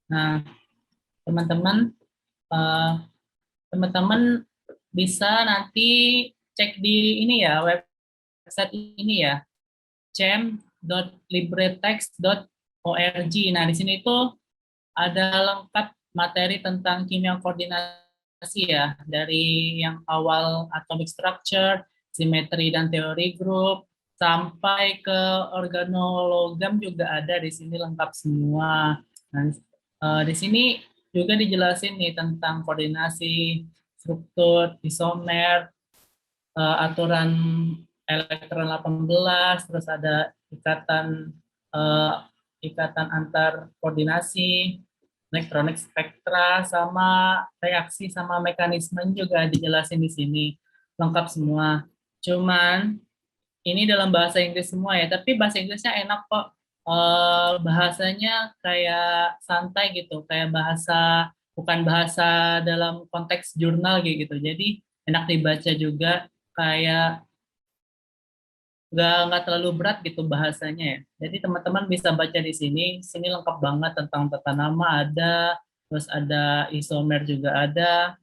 Nah, teman-teman, eh, teman-teman bisa nanti cek di ini ya, website ini ya, chem.libretext.org. Nah, di sini itu ada lengkap materi tentang kimia koordinasi ya, dari yang awal atomic structure, simetri dan teori grup, sampai ke organologam juga ada di sini lengkap semua. Nah, di sini juga dijelasin nih tentang koordinasi, struktur, isomer, aturan elektron 18, terus ada ikatan eh, ikatan antar koordinasi, elektronik spektra, sama reaksi sama mekanisme juga dijelasin di sini lengkap semua. Cuman ini dalam bahasa Inggris semua ya, tapi bahasa Inggrisnya enak kok. Bahasanya kayak santai gitu, kayak bahasa bukan bahasa dalam konteks jurnal gitu. Jadi enak dibaca juga, kayak nggak terlalu berat gitu bahasanya ya. Jadi teman-teman bisa baca di sini. Sini lengkap banget tentang tata nama ada, terus ada isomer juga ada,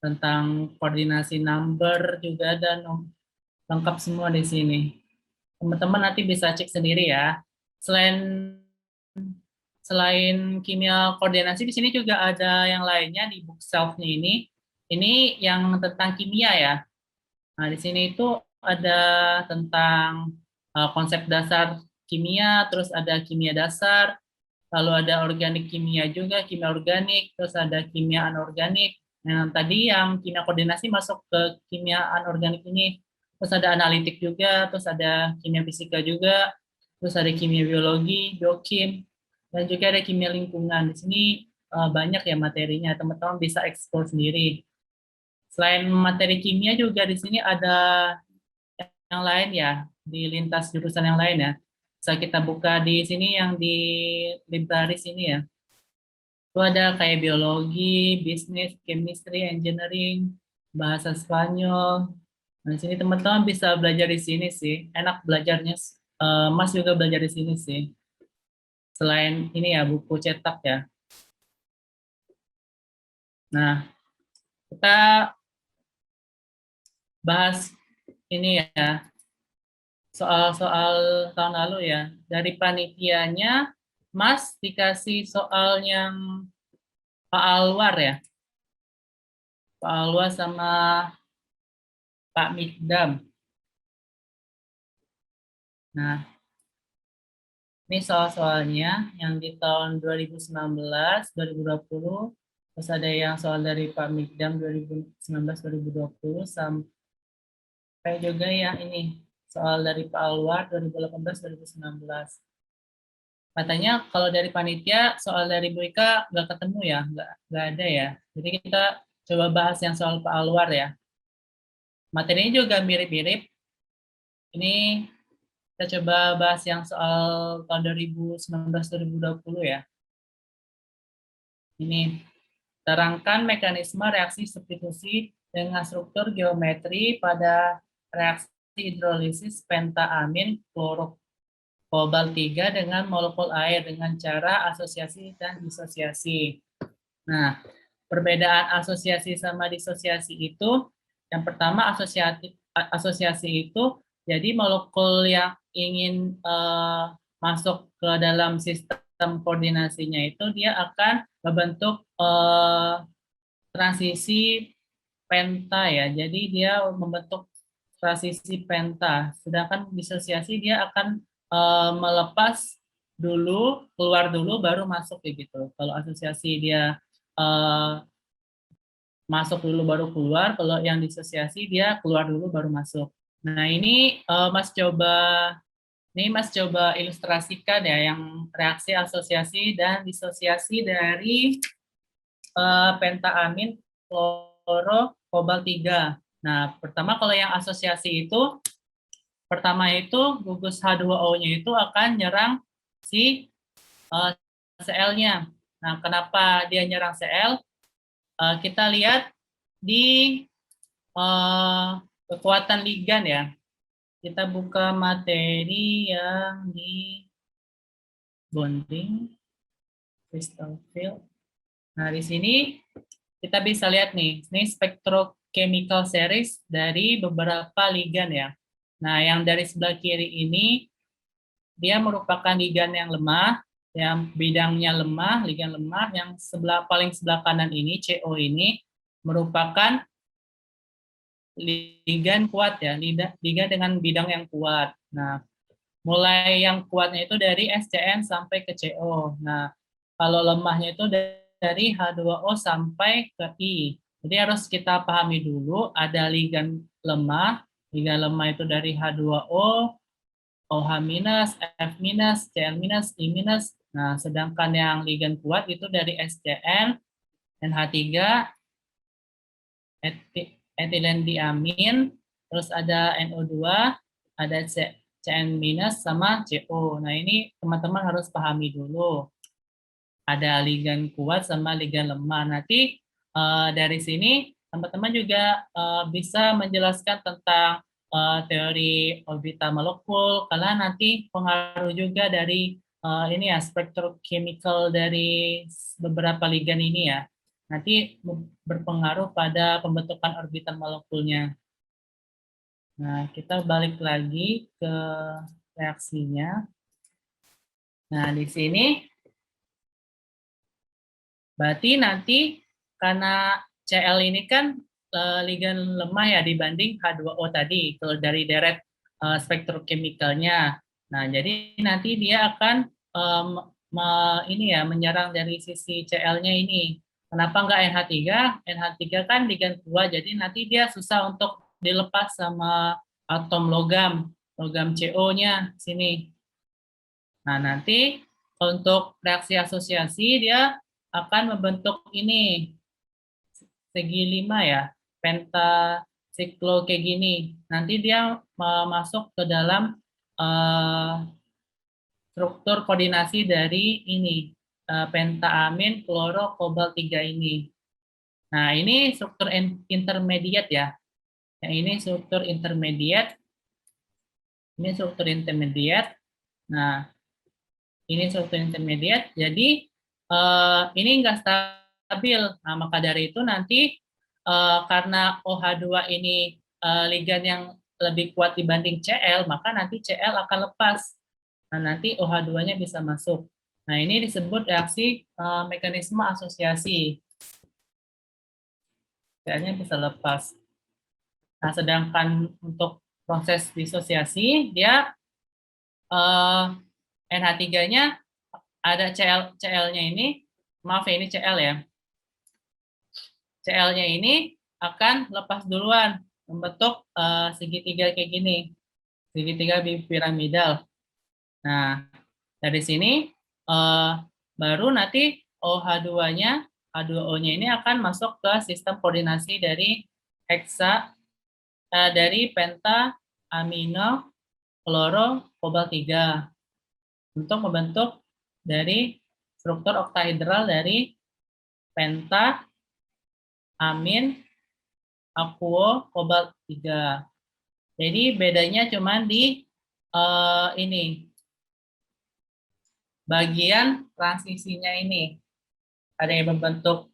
tentang koordinasi number juga ada, lengkap semua di sini. Teman-teman nanti bisa cek sendiri ya. Selain selain kimia koordinasi di sini juga ada yang lainnya di book shelf-nya ini. Ini yang tentang kimia ya. Nah, di sini itu ada tentang konsep dasar kimia, terus ada kimia dasar, lalu ada organik kimia juga, kimia organik, terus ada kimia anorganik. Nah, tadi yang kimia koordinasi masuk ke kimia anorganik ini. Terus ada analitik juga, terus ada kimia fisika juga, terus ada kimia biologi, biokim, dan juga ada kimia lingkungan. Di sini banyak ya materinya, teman-teman bisa eksplor sendiri. Selain materi kimia juga di sini ada yang lain ya, di lintas jurusan yang lain ya. Bisa kita buka di sini yang di library sini ya. Itu ada kayak biologi, bisnis, chemistry, engineering, bahasa Spanyol. Nah, di sini teman-teman bisa belajar di sini sih. Enak belajarnya. Mas juga belajar di sini sih. Selain ini ya buku cetak ya. Nah, kita bahas ini ya, soal-soal tahun lalu ya. Dari panitianya, Mas dikasih soal yang Pak Alwar ya. Pak Alwar sama Pak Mikdam. Nah, ini soal-soalnya yang di tahun 2019, 2020, terus ada yang soal dari Pak Mikdam 2019, 2020, sampai juga yang ini, soal dari Pak Alwar 2018, 2019. Katanya kalau dari panitia, soal dari Bu Ika nggak ketemu ya, nggak ada ya. Jadi kita coba bahas yang soal Pak Alwar ya. Materinya juga mirip-mirip. Ini kita coba bahas yang soal tahun 2019-2020 ya. Ini terangkan mekanisme reaksi substitusi dengan struktur geometri pada reaksi hidrolisis pentaamin klorokobalt 3 dengan molekul air dengan cara asosiasi dan disosiasi. Nah, perbedaan asosiasi sama disosiasi itu, yang pertama asosiasi itu jadi molekul yang ingin masuk ke dalam sistem koordinasinya itu dia akan membentuk transisi penta ya. Jadi dia membentuk transisi penta. Sedangkan disosiasi dia akan melepas dulu, keluar dulu baru masuk kayak gitu. Kalau asosiasi dia eh, masuk dulu baru keluar, kalau yang disosiasi dia keluar dulu baru masuk. Nah, ini Mas coba ilustrasikan ya yang reaksi asosiasi dan disosiasi dari pentaamin kloro kobalt 3. Nah, pertama kalau yang asosiasi itu, pertama itu gugus H2O-nya itu akan nyerang si uh, Cl-nya. Nah, kenapa dia nyerang Cl? Kita lihat di uh, kekuatan ligan ya. Kita buka materi yang di bonding. crystal field. Nah, di sini kita bisa lihat nih, ini spectrochemical series dari beberapa ligan ya. Nah, yang dari sebelah kiri ini, dia merupakan ligan yang lemah, yang bidangnya lemah, ligan lemah, yang paling sebelah kanan ini, CO ini, merupakan ligan kuat ya, ligan dengan bidang yang kuat. Nah, mulai yang kuatnya itu dari SCN sampai ke CO. Nah, kalau lemahnya itu dari H2O sampai ke I. Jadi harus kita pahami dulu ada ligan lemah. Ligan lemah itu dari H2O, OH-, F-, Cl-, I-. Nah, sedangkan yang ligan kuat itu dari SCN, NH3, etilen diamin, terus ada NO2, ada Cn- sama CO. Nah, ini teman-teman harus pahami dulu. Ada ligan kuat sama ligan lemah. Nanti dari sini teman-teman juga bisa menjelaskan tentang teori orbital molekul, karena nanti pengaruh juga dari ini ya spektrochemical dari beberapa ligan ini ya. Nanti berpengaruh pada pembentukan orbital molekulnya. Nah, kita balik lagi ke reaksinya. Nah, di sini berarti nanti karena Cl ini kan ligan lemah ya dibanding H2O tadi, kalau dari deret spektrochemicalnya. Nah, jadi nanti dia akan ini ya menyerang dari sisi Cl-nya ini. Kenapa nggak NH3? NH3 kan ligan kuat, jadi nanti dia susah untuk dilepas sama atom logam, logam CO-nya sini. Nah, nanti untuk reaksi asosiasi dia akan membentuk ini segi 5 ya, pentasiklo kayak gini. Nanti dia masuk ke dalam struktur koordinasi dari ini pentaamin kloro kobalt 3 ini. Nah, ini struktur intermediate ya. Yang ini struktur intermediate. Ini struktur intermediate. Nah, ini struktur intermediate. Jadi ini enggak stabil. Nah, maka dari itu nanti karena OH2 ini ligan yang lebih kuat dibanding Cl, maka nanti Cl akan lepas. Nah, nanti OH2-nya bisa masuk. Nah, ini disebut reaksi mekanisme asosiasi. Cl-nya bisa lepas. Nah, sedangkan untuk proses disosiasi, dia NH3-nya ada Cl-nya ini, maaf ya ini Cl ya. Cl-nya ini akan lepas duluan, membentuk segitiga kayak gini, segitiga piramidal. Nah, dari sini baru nanti OH2-nya, H2O-nya ini akan masuk ke sistem koordinasi dari dari penta amino kloro kobalt 3 untuk membentuk dari struktur oktahedral dari penta amin aquo kobalt 3. Jadi bedanya cuma di ini bagian transisinya ini. Ada yang membentuk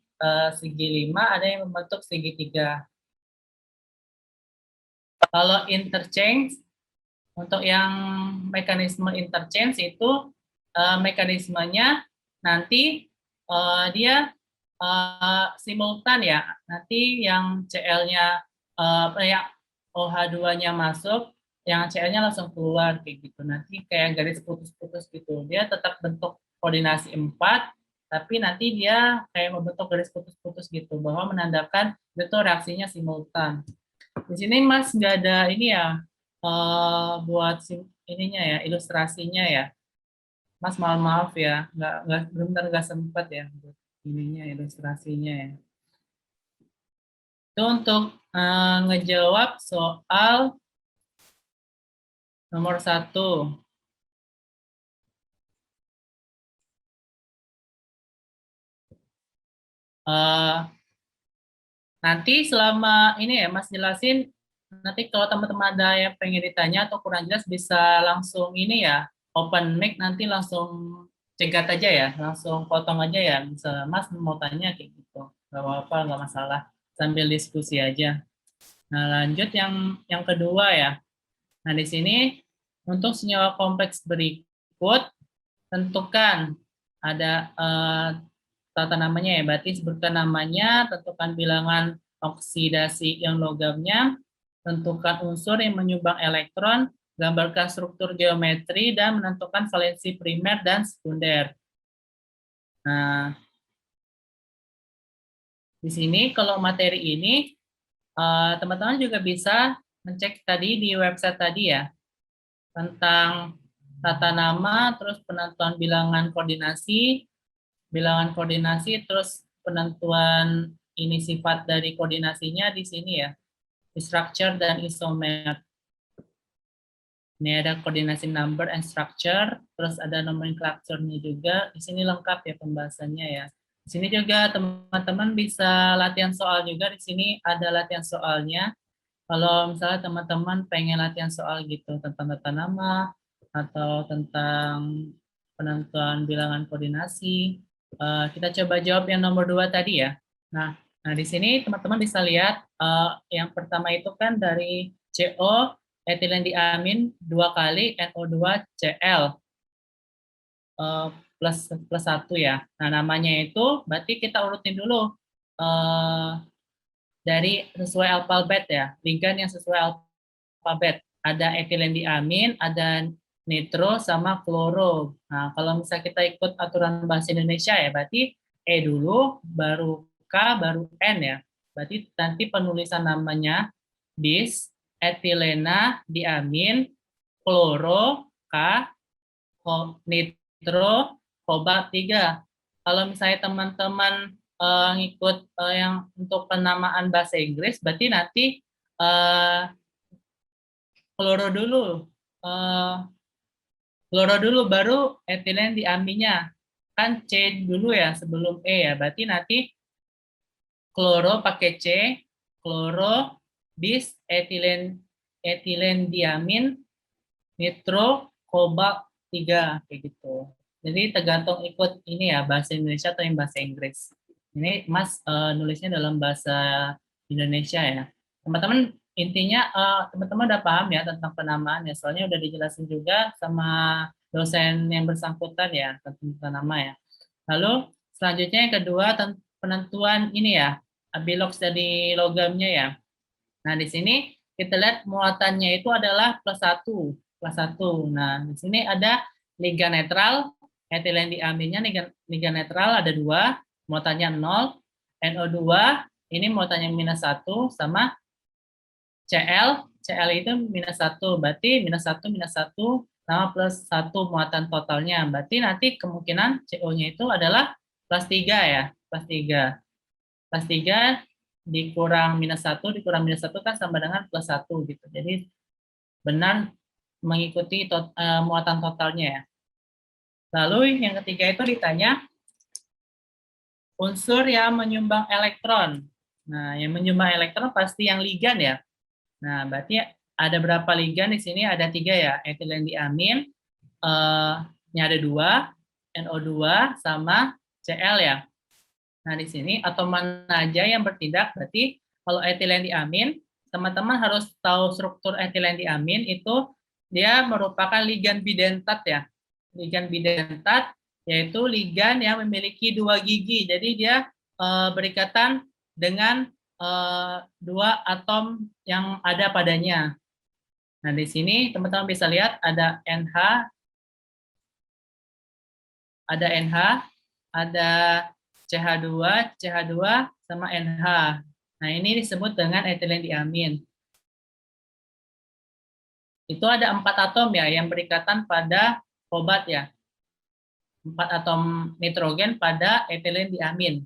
segi 5, ada yang membentuk segitiga. Kalau interchange, untuk yang mekanisme interchange itu mekanismenya nanti dia simultan ya. Nanti yang CL-nya yang OH2-nya masuk, yang CL-nya langsung keluar kayak gitu. Nanti kayak garis putus-putus gitu. Dia tetap bentuk koordinasi 4, tapi nanti dia kayak membentuk garis putus-putus gitu, bahwa menandakan itu reaksinya simultan. Di sini Mas nggak ada ini ya, buat ininya ya, ilustrasinya ya. Mas maaf ya, nggak benar nggak sempat ya buat ininya ilustrasinya ya. Itu untuk ngejawab soal nomor 1. Nanti selama ini ya Mas jelasin, nanti kalau teman-teman ada yang pengen ditanya atau kurang jelas bisa langsung ini ya, open mic nanti langsung cegat aja ya, langsung potong aja ya. Misalnya Mas mau tanya kayak gitu, nggak apa-apa, nggak masalah. Sambil diskusi aja. Nah, lanjut yang kedua ya. Nah, di sini untuk senyawa kompleks berikut tentukan ada tata namanya ya. Berarti sebutkan namanya, tentukan bilangan oksidasi ion logamnya, tentukan unsur yang menyumbang elektron, gambarkan struktur geometri dan menentukan valensi primer dan sekunder. Nah, di sini kalau materi ini teman-teman juga bisa mencek tadi di website tadi ya tentang tata nama, terus penentuan bilangan koordinasi, terus penentuan ini sifat dari koordinasinya di sini ya, di structure dan isomer. Ini ada koordinasi number and structure, terus ada nomenklaturnya juga. Di sini lengkap ya pembahasannya ya. Di sini juga teman-teman bisa latihan soal juga. Di sini ada latihan soalnya. Kalau misalnya teman-teman pengen latihan soal gitu tentang tata nama atau tentang penentuan bilangan koordinasi, kita coba jawab yang nomor 2 tadi ya. Nah, di sini teman-teman bisa lihat yang pertama itu kan dari CO etilen diamin 2 kali NO2 Cl eh, plus plus 1 ya. Nah, namanya itu berarti kita urutin dulu eh, dari sesuai alfabet ya, ligan yang sesuai alfabet. Ada etilen diamin, ada nitro sama kloro. Nah, kalau misalnya kita ikut aturan bahasa Indonesia ya, berarti E dulu, baru K, baru N ya. Berarti nanti penulisan namanya bis, etilena, diamin, kloro, K, nitro, kobalt 3. Kalau misalnya teman-teman ngikut yang untuk penamaan bahasa Inggris, berarti nanti uh, kloro dulu. Eh, kloro dulu baru etilen diambilnya. Kan C dulu ya sebelum E ya. Berarti nanti kloro pakai C, kloro, bis, etilen etilen diamin, nitro, kobalt 3 kayak gitu. Jadi tergantung ikut ini ya bahasa Indonesia atau yang bahasa Inggris. Ini Mas nulisnya dalam bahasa Indonesia ya. Teman-teman intinya teman-teman udah paham ya tentang penamaan ya. Soalnya udah dijelasin juga sama dosen yang bersangkutan ya tentang nama ya. Lalu selanjutnya yang kedua penentuan ini ya bilox dari logamnya ya. Nah, di sini kita lihat muatannya itu adalah plus satu. Plus satu. Nah, di sini ada ligan netral, etilen diaminnya ligan netral ada 2, muatannya 0, NO2, ini muatannya minus 1, sama Cl itu minus 1, berarti minus 1, sama plus 1 muatan totalnya. Berarti nanti kemungkinan CO-nya itu adalah plus 3 ya, plus 3. Plus 3 dikurang minus 1 dikurang minus 1 kan sama dengan plus 1 gitu. Jadi benar mengikuti muatan totalnya ya. Lalu yang ketiga itu ditanya unsur yang menyumbang elektron. Nah, yang menyumbang elektron pasti yang ligan ya. Nah, berarti ada berapa ligan di sini? Ada 3 ya, etilen diamin, ini ada 2, NO2 sama Cl ya. Nah, di sini atom mana aja yang bertindak, berarti kalau etilen diamin, teman-teman harus tahu struktur etilen diamin itu dia merupakan ligan bidentat ya. Ligan bidentat yaitu ligan yang memiliki 2 gigi. Jadi dia berikatan dengan 2 atom yang ada padanya. Nah, di sini teman-teman bisa lihat ada NH, ada CH2, CH2 sama NH. Nah, ini disebut dengan etilen diamin. Itu ada 4 atom ya yang berikatan pada obat ya. 4 atom nitrogen pada etilen diamin.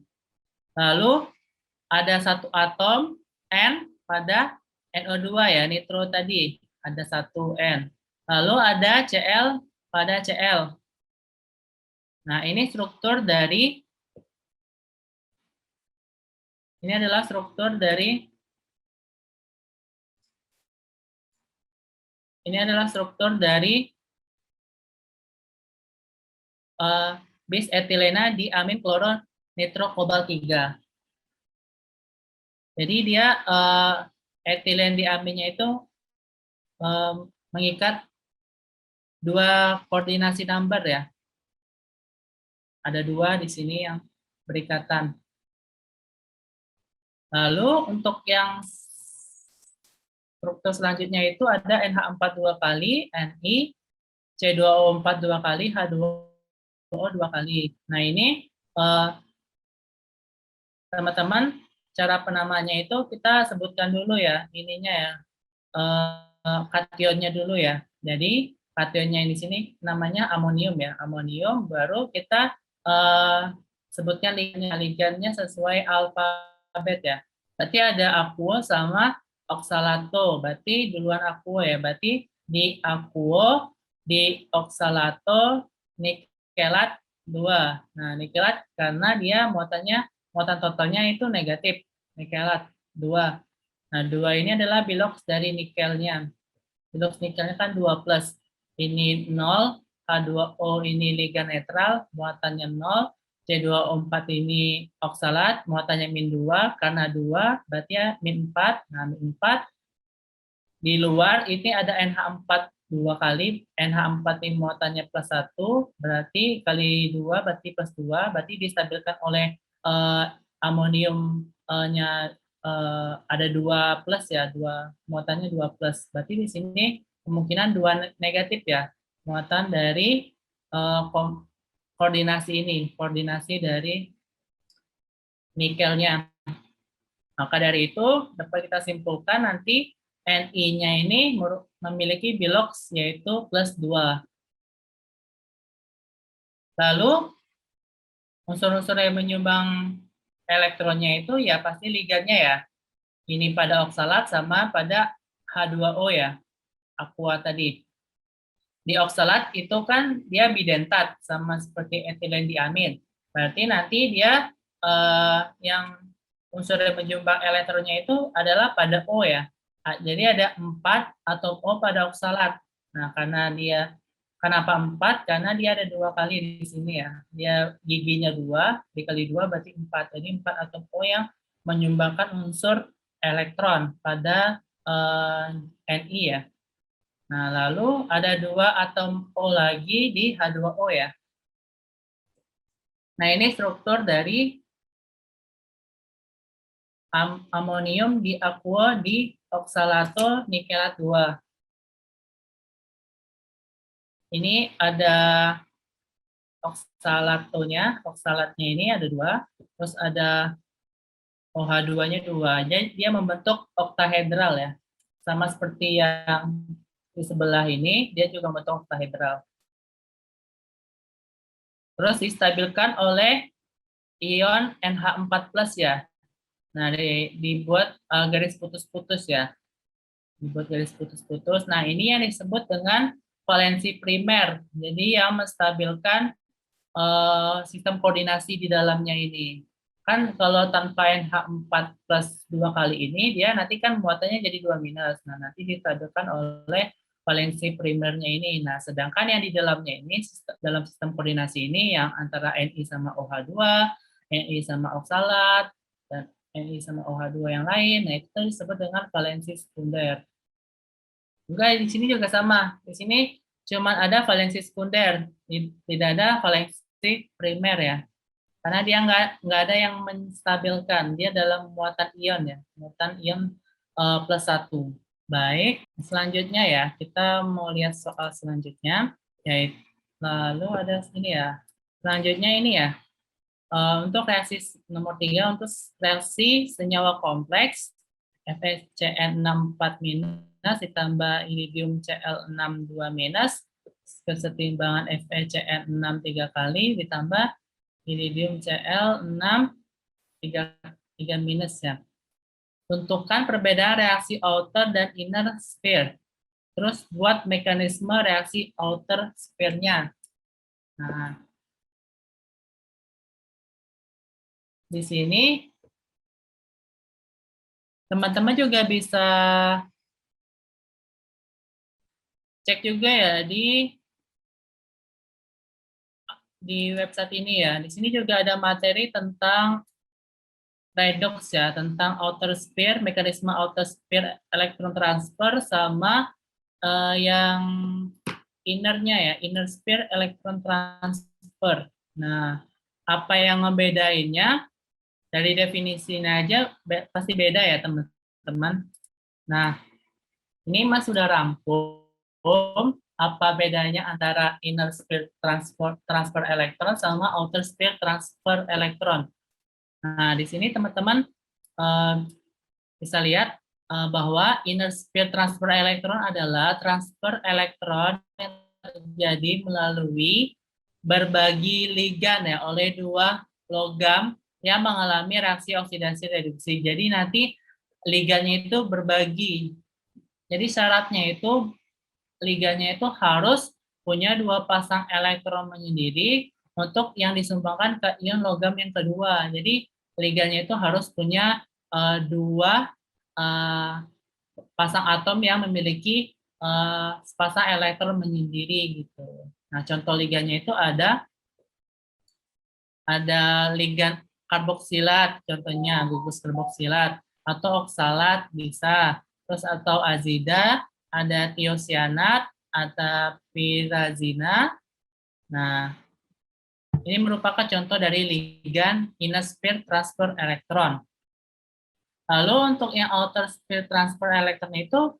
Lalu ada 1 atom N pada NO2 ya, nitro tadi. Ada 1 N. Lalu ada Cl pada Cl. Nah, ini struktur dari ini adalah struktur dari bis etilena di amin kloro nitro kobalt 3. Jadi dia etilen di aminnya itu mengikat dua koordinasi number ya. Ada dua di sini yang berikatan. Lalu untuk yang struktur selanjutnya itu ada NH4 dua kali, Ni, C2O4 dua kali, H2O dua kali. Nah ini teman-teman cara penamaannya itu kita sebutkan dulu ya ininya ya, kationnya dulu ya. Jadi kationnya di sini namanya amonium ya, amonium. Baru kita sebutkan ligannya sesuai alfabet ya. Berarti ada aquo sama oksalato. Berarti duluan aquo ya. Berarti di aquo, di oksalato, nikelat 2. Nah, nikelat karena dia muatan totalnya itu negatif. Nikelat 2. Nah, 2 ini adalah biloks dari nikelnya. Biloks nikelnya kan 2 plus. Ini 0, H2O ini ligan netral, muatannya 0, C2O4 ini oksalat, muatannya min 2, karena 2 berarti ya min 4. Nah, min 4 di luar ini ada NH4 dua kali, NH4 ini muatannya plus 1, berarti kali 2 berarti plus 2, berarti distabilkan oleh amoniumnya ada 2 plus ya, muatannya 2 plus. Berarti di sini kemungkinan 2 negatif ya, muatan dari koordinasi ini, koordinasi dari nikelnya. Maka dari itu dapat kita simpulkan nanti Ni-nya ini memiliki biloks yaitu plus 2. Lalu unsur-unsur yang menyumbang elektronnya itu ya pasti ligannya ya. Ini pada oksalat sama pada H2O ya, aqua tadi. Di oksalat itu kan dia bidentat sama seperti etilen diamin. Berarti nanti dia yang unsur yang menyumbang elektronnya itu adalah pada O ya. Jadi ada 4 atom O pada oksalat. Nah, karena dia kenapa 4? Karena dia ada 2 kali di sini ya. Dia giginya 2, dikali 2 berarti 4. Jadi 4 atom O yang menyumbangkan unsur elektron pada Ni ya. Nah, lalu ada 2 atom O lagi di H2O ya. Nah, ini struktur dari amonium di aquo di oksalato nikelat 2. Ini ada oksalatnya ini ada 2, terus ada OH2-nya 2. Jadi dia membentuk oktahedral ya. Sama seperti yang di sebelah ini, dia juga membentuk oktahedral. Terus distabilkan oleh ion NH4+ ya. Nah, dibuat garis putus-putus ya. Dibuat garis putus-putus. Nah, ini yang disebut dengan valensi primer. Jadi yang menstabilkan sistem koordinasi di dalamnya ini. Kan kalau tanpa NH4 plus 2 kali ini, dia nanti kan muatannya jadi 2 minus. Nah, nanti distabilkan oleh valensi primernya ini. Nah, sedangkan yang di dalamnya ini, dalam sistem koordinasi ini, yang antara Ni sama OH2, Ni sama oksalat, dan Ni sama OH2 yang lain, nah itu disebut dengan valensi sekunder. Juga di sini juga sama. Di sini cuma ada valensi sekunder, tidak ada valensi primer ya. Karena dia nggak ada yang menstabilkan, dia dalam muatan ion ya, muatan ion plus 1. Baik, selanjutnya ya, kita mau lihat soal selanjutnya, yaitu lalu ada ini ya. Selanjutnya ini ya, untuk reaksi nomor 3, untuk reaksi senyawa kompleks FeCN64- ditambah iridium Cl62- kesetimbangan FeCN6 3 kali ditambah iridium Cl6 3 ya. Tentukan perbedaan reaksi outer dan inner sphere. Terus buat mekanisme reaksi outer sphere-nya. Nah, di sini teman-teman juga bisa cek juga ya di di website ini ya. Di sini juga ada materi tentang redox ya, tentang outer sphere, mekanisme outer sphere elektron transfer sama yang innernya ya, inner sphere elektron transfer. Nah, apa yang ngebedainnya? Dari definisinya aja pasti beda ya teman-teman. Nah, ini Mas sudah rangkum apa bedanya antara inner sphere transfer elektron sama outer sphere transfer elektron. Nah, di sini teman-teman bisa lihat bahwa inner sphere transfer elektron adalah transfer elektron yang terjadi melalui berbagi ligan ya oleh dua logam yang mengalami reaksi oksidasi reduksi. Jadi nanti ligannya itu berbagi. Jadi syaratnya itu ligannya itu harus punya dua pasang elektron menyendiri untuk yang disumbangkan ke ion logam yang kedua. Jadi ligannya itu harus punya dua pasang atom yang memiliki sepasang elektron menyendiri gitu. Nah, contoh ligannya itu ada ligan karboksilat, contohnya gugus karboksilat, atau oksalat bisa, terus atau azida, ada tiosianat, ada pirazina. Nah, ini merupakan contoh dari ligan inner sphere transfer elektron. Lalu untuk yang outer sphere transfer elektron itu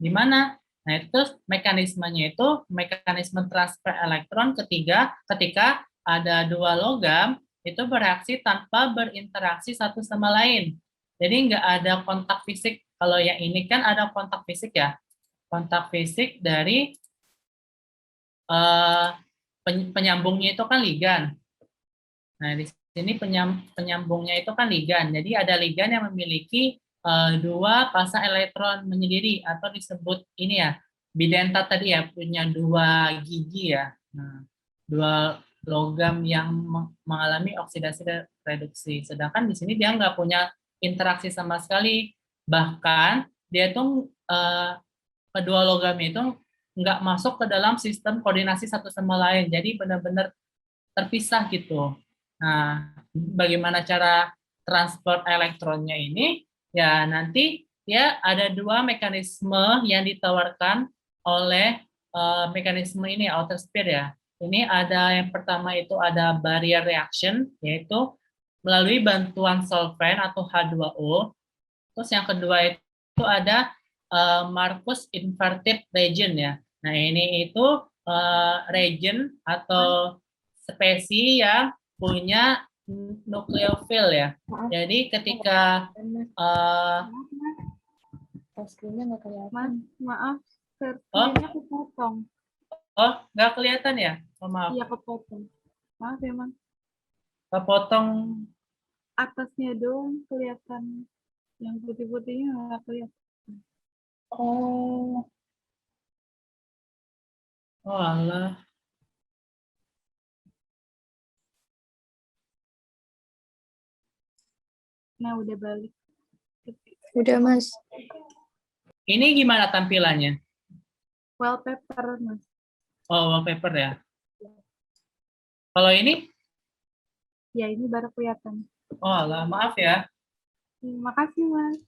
gimana? Nah, itu mekanismenya itu mekanisme transfer elektron ketika ada dua logam itu bereaksi tanpa berinteraksi satu sama lain. Jadi nggak ada kontak fisik. Kalau yang ini kan ada kontak fisik ya. Kontak fisik dari penyambungnya itu kan ligan. Nah, di sini penyambungnya itu kan ligan. Jadi ada ligan yang memiliki dua pasang elektron menyendiri atau disebut ini ya, bidentat tadi ya, punya dua gigi ya. Nah, dua logam yang mengalami oksidasi reduksi. Sedangkan di sini dia nggak punya interaksi sama sekali. Bahkan dia tuh kedua logam itu nggak masuk ke dalam sistem koordinasi satu sama lain. Jadi benar-benar terpisah gitu. Nah, bagaimana cara transfer elektronnya ini? Ya, nanti ya ada dua mekanisme yang ditawarkan oleh mekanisme ini outer sphere ya. Ini ada yang pertama itu ada barrier reaction, yaitu melalui bantuan solvent atau H2O. Terus yang kedua itu ada Marcus inverted reagent ya. Nah, ini itu reagent atau spesies yang punya nukleofil ya. Jadi ketika screen-nya nggak kelihatan. Maaf, screen-nya kepotong. Nggak kelihatan ya? Maaf. Iya, kepotong. Maaf ya, Mas. Kepotong. Atasnya dong kelihatan. Yang putih-putihnya nggak kelihatan. Oh. Oh alah. Nah, udah balik. Udah, Mas. Ini gimana tampilannya? Wallpaper, Mas. Oh, wallpaper ya. Kalau ini? Ya, ini baru kelihatan. Oh alah, maaf ya. Terima kasih, Mas.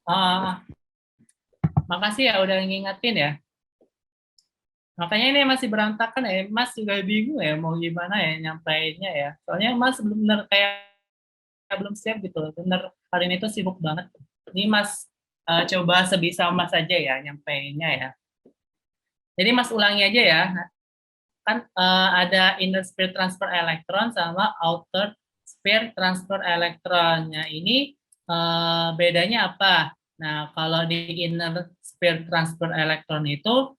Makasih ya udah ngingetin ya. Makanya ini masih berantakan ya. Mas juga bingung ya mau gimana ya nyampainya ya. Soalnya Mas benar kayak belum siap gitu loh. Bener hari ini tuh sibuk banget. Ini Mas coba sebisa Mas aja ya nyampainya ya. Jadi Mas ulangi aja ya. Kan ada inner sphere transfer elektron sama outer sphere transfer elektronnya. Ini bedanya apa? Nah, kalau di inner sphere transfer elektron itu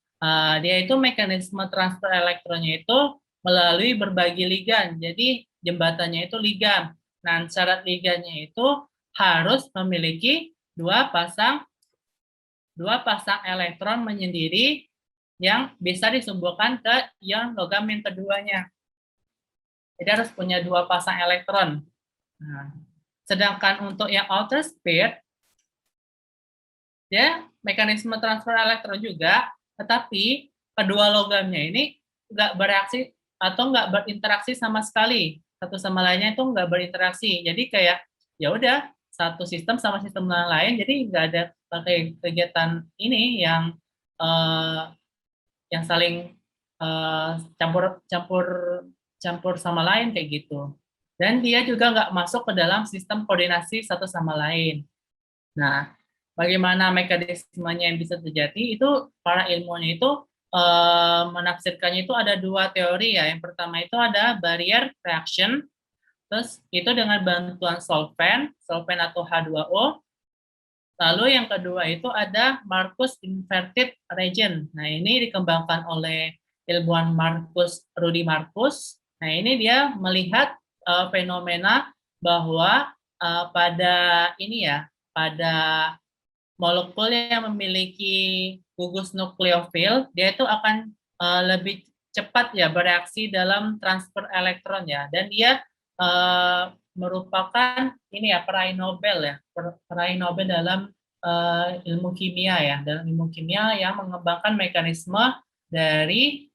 dia itu mekanisme transfer elektronnya itu melalui berbagi ligan. Jadi jembatannya itu ligan. Nah, syarat ligannya itu harus memiliki dua pasang elektron menyendiri yang bisa disumbuhkan ke ion logam yang keduanya. Jadi harus punya dua pasang elektron. Nah, sedangkan untuk yang outer sphere, dia mekanisme transfer elektron juga, tetapi kedua logamnya ini nggak bereaksi atau nggak berinteraksi sama sekali. Satu sama lainnya itu nggak berinteraksi. Jadi kayak ya udah satu sistem sama sistem lain, jadi nggak ada pakai kegiatan ini eh, yang saling campur campur campur sama lain kayak gitu. Dan dia juga nggak masuk ke dalam sistem koordinasi satu sama lain. Nah, bagaimana mekanismenya yang bisa terjadi itu para ilmuwan itu menafsirkannya itu ada dua teori ya. Yang pertama itu ada barrier reaction, terus itu dengan bantuan solvent, solvent atau H2O. Lalu yang kedua itu ada Marcus inverted region. Nah, ini dikembangkan oleh ilmuwan Rudy Marcus. Nah, ini dia melihat fenomena bahwa pada ini ya, pada molekul yang memiliki gugus nukleofil, dia itu akan lebih cepat ya bereaksi dalam transfer elektron ya, dan dia merupakan ini ya peraih Nobel ya, peraih Nobel dalam ilmu kimia ya, dalam ilmu kimia yang mengembangkan mekanisme dari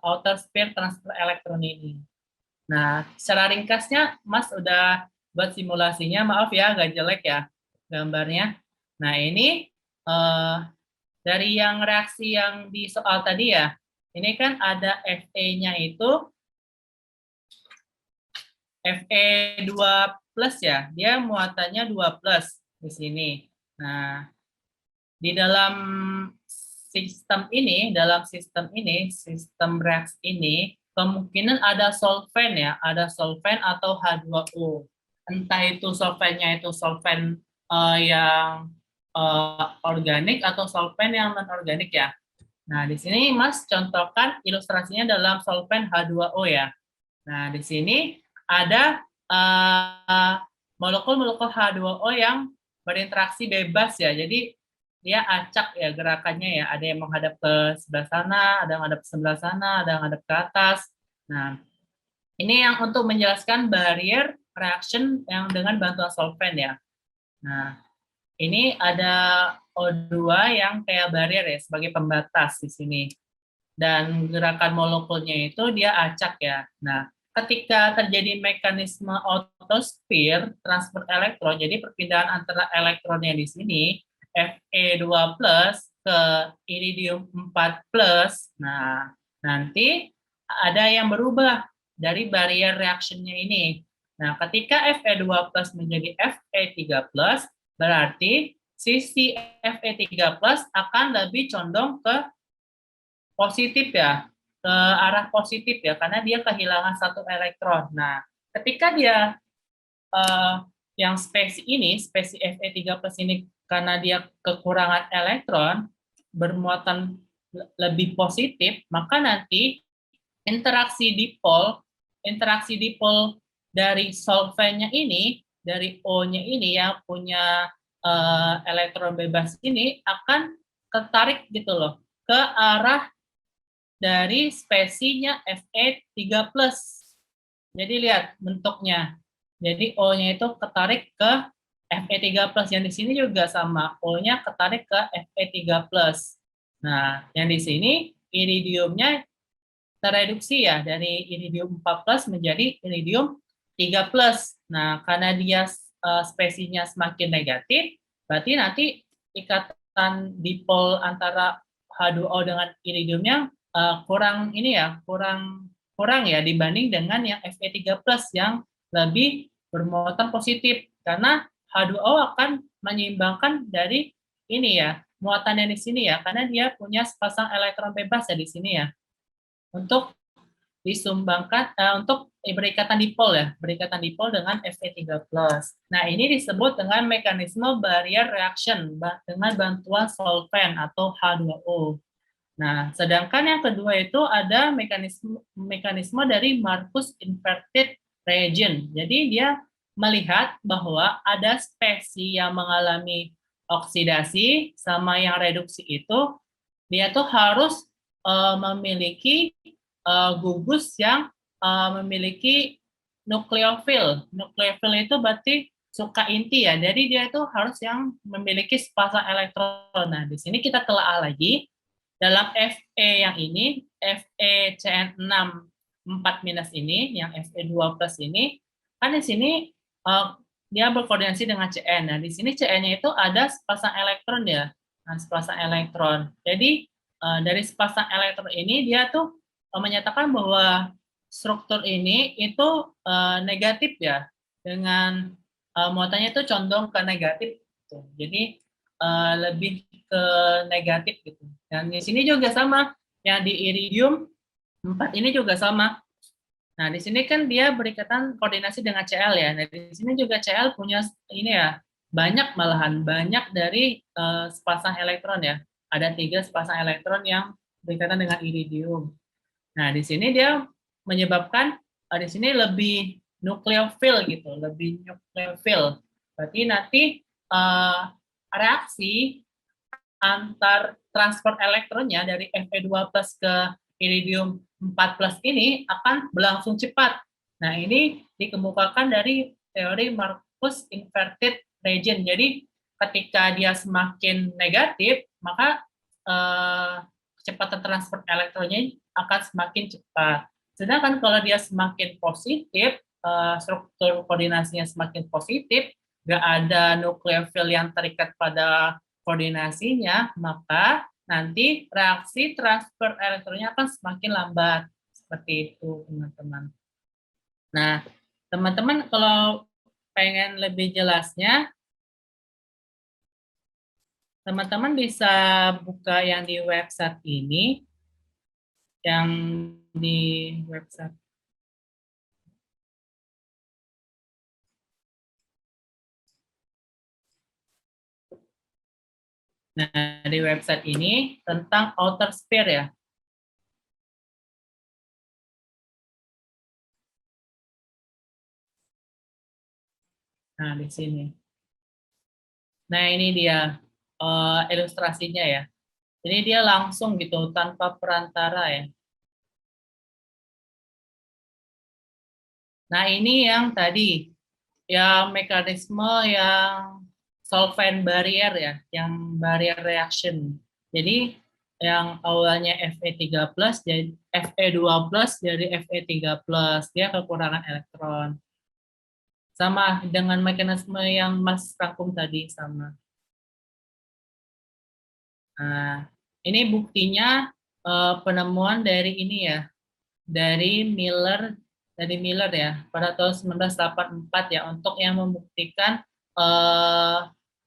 outer sphere transfer elektron ini. Nah, secara ringkasnya, Mas udah buat simulasinya, maaf ya, agak jelek ya gambarnya. Nah, ini dari yang reaksi yang di soal tadi ya, ini kan ada Fe-nya itu Fe2 plus ya, dia muatannya 2 plus di sini. Nah, di dalam sistem reaksi ini, kemungkinan ada solvent ya, ada solvent atau H2O. Entah itu solventnya itu solvent yang organik atau solvent yang non-organik ya. Nah, di sini Mas contohkan ilustrasinya dalam solvent H2O ya. Nah, di sini ada molekul-molekul H2O yang berinteraksi bebas ya. Jadi dia acak ya gerakannya ya. Ada yang menghadap ke sebelah sana, ada yang menghadap ke sebelah sana, ada yang menghadap ke atas. Nah, ini yang untuk menjelaskan barrier reaction yang dengan bantuan solvent ya. Nah, ini ada O2 yang kayak barrier ya, sebagai pembatas di sini. Dan gerakan molekulnya itu dia acak ya. Nah, ketika terjadi mekanisme autosphere transfer elektron, jadi perpindahan antara elektronnya di sini, Fe2 plus ke iridium 4 plus, nah nanti ada yang berubah dari barrier reaction-nya ini. Nah, ketika Fe2 plus menjadi Fe3 plus, berarti sisi Fe3 plus akan lebih condong ke positif ya, ke arah positif ya, karena dia kehilangan satu elektron. Nah, ketika dia yang spesies ini, spesies Fe3 plus ini, karena dia kekurangan elektron, bermuatan lebih positif, maka nanti interaksi dipol dari solventnya ini, dari O-nya ini yang punya elektron bebas ini akan ketarik gitu loh ke arah dari spesiesnya Fe3+. Jadi lihat bentuknya. Jadi O-nya itu ketarik ke Fe3+. Yang di sini juga sama, O-nya ketarik ke Fe3+. Nah, yang di sini iridiumnya tereduksi ya, dari iridium 4+ menjadi iridium 3+. Nah, karena dia spesiesnya semakin negatif, berarti nanti ikatan dipol antara H2O dengan iridiumnya kurang ini ya, kurang ya dibanding dengan yang Fe3+ yang lebih bermuatan positif, karena H2O akan menyeimbangkan dari ini ya, muatan yang di sini ya, karena dia punya sepasang elektron bebas ya di sini ya, untuk disumbangkan untuk berikatan dipol ya, berikatan dipol dengan Fe3+. Nah, ini disebut dengan mekanisme barrier reaction dengan bantuan solvent atau H2O. Nah, sedangkan yang kedua itu ada mekanisme dari Marcus inverted region. Jadi dia melihat bahwa ada spesies yang mengalami oksidasi sama yang reduksi itu, dia tuh harus memiliki gugus yang memiliki nukleofil. Nukleofil itu berarti suka inti ya. Jadi dia itu harus yang memiliki sepasang elektron. Nah, di sini kita telah lagi dalam Fe yang ini FeCN6 4 minus ini, yang Fe2 plus ini, kan di sini dia berkoordinasi dengan Cn. Nah, di sini Cn-nya itu ada sepasang elektron ya. Nah, sepasang elektron. Jadi, dari sepasang elektron ini, dia tuh menyatakan bahwa struktur ini itu negatif ya. Dengan muatannya itu condong ke negatif. Gitu. Jadi, lebih ke negatif gitu. Dan di sini juga sama. Yang di iridium 4 ini juga sama. Nah, di sini kan dia berikatan koordinasi dengan Cl ya. Nah, di sini juga Cl punya ini ya, banyak malahan, banyak dari sepasang elektron ya. Ada 3 sepasang elektron yang berikatan dengan iridium. Nah, di sini dia menyebabkan di sini lebih nukleofil gitu, lebih nukleofil. Berarti nanti reaksi antar transfer elektronnya dari Fe2 plus ke iridium 4 plus ini akan berlangsung cepat. Nah, ini dikemukakan dari teori Marcus inverted region. Jadi, ketika dia semakin negatif, maka kecepatan transfer elektronnya akan semakin cepat. Sedangkan kalau dia semakin positif, struktur koordinasinya semakin positif, nggak ada nukleofil yang terikat pada koordinasinya, maka nanti reaksi transfer elektronnya akan semakin lambat. Seperti itu, teman-teman. Nah, teman-teman kalau pengen lebih jelasnya, teman-teman bisa buka yang di website ini, yang di website. Nah, di website ini tentang outer sphere ya. Nah, di sini. Nah, ini dia ilustrasinya ya. Jadi dia langsung gitu, tanpa perantara ya. Nah, ini yang tadi, yang mekanisme yang solvent barrier ya, yang barrier reaction. Jadi, yang awalnya Fe3+, jadi Fe2+, jadi Fe3+, dia kekurangan elektron. Sama dengan mekanisme yang Mas rangkum tadi, sama. Nah, ini buktinya penemuan dari ini ya, dari Miller ya pada tahun 1984 ya, untuk yang membuktikan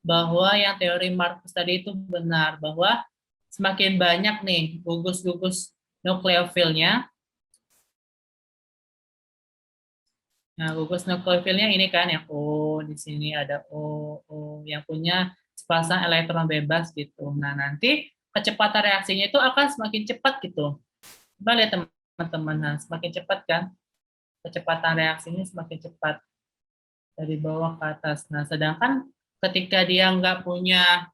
bahwa yang teori Marcus tadi itu benar, bahwa semakin banyak nih gugus-gugus nukleofilnya. Nah, gugus nukleofilnya ini kan yang O, di sini ada O yang punya sepasang elektron bebas gitu. Nah, nanti kecepatan reaksinya itu akan semakin cepat gitu. Coba lihat teman-teman, nah, semakin cepat kan? Kecepatan reaksinya semakin cepat dari bawah ke atas. Nah, sedangkan ketika dia nggak punya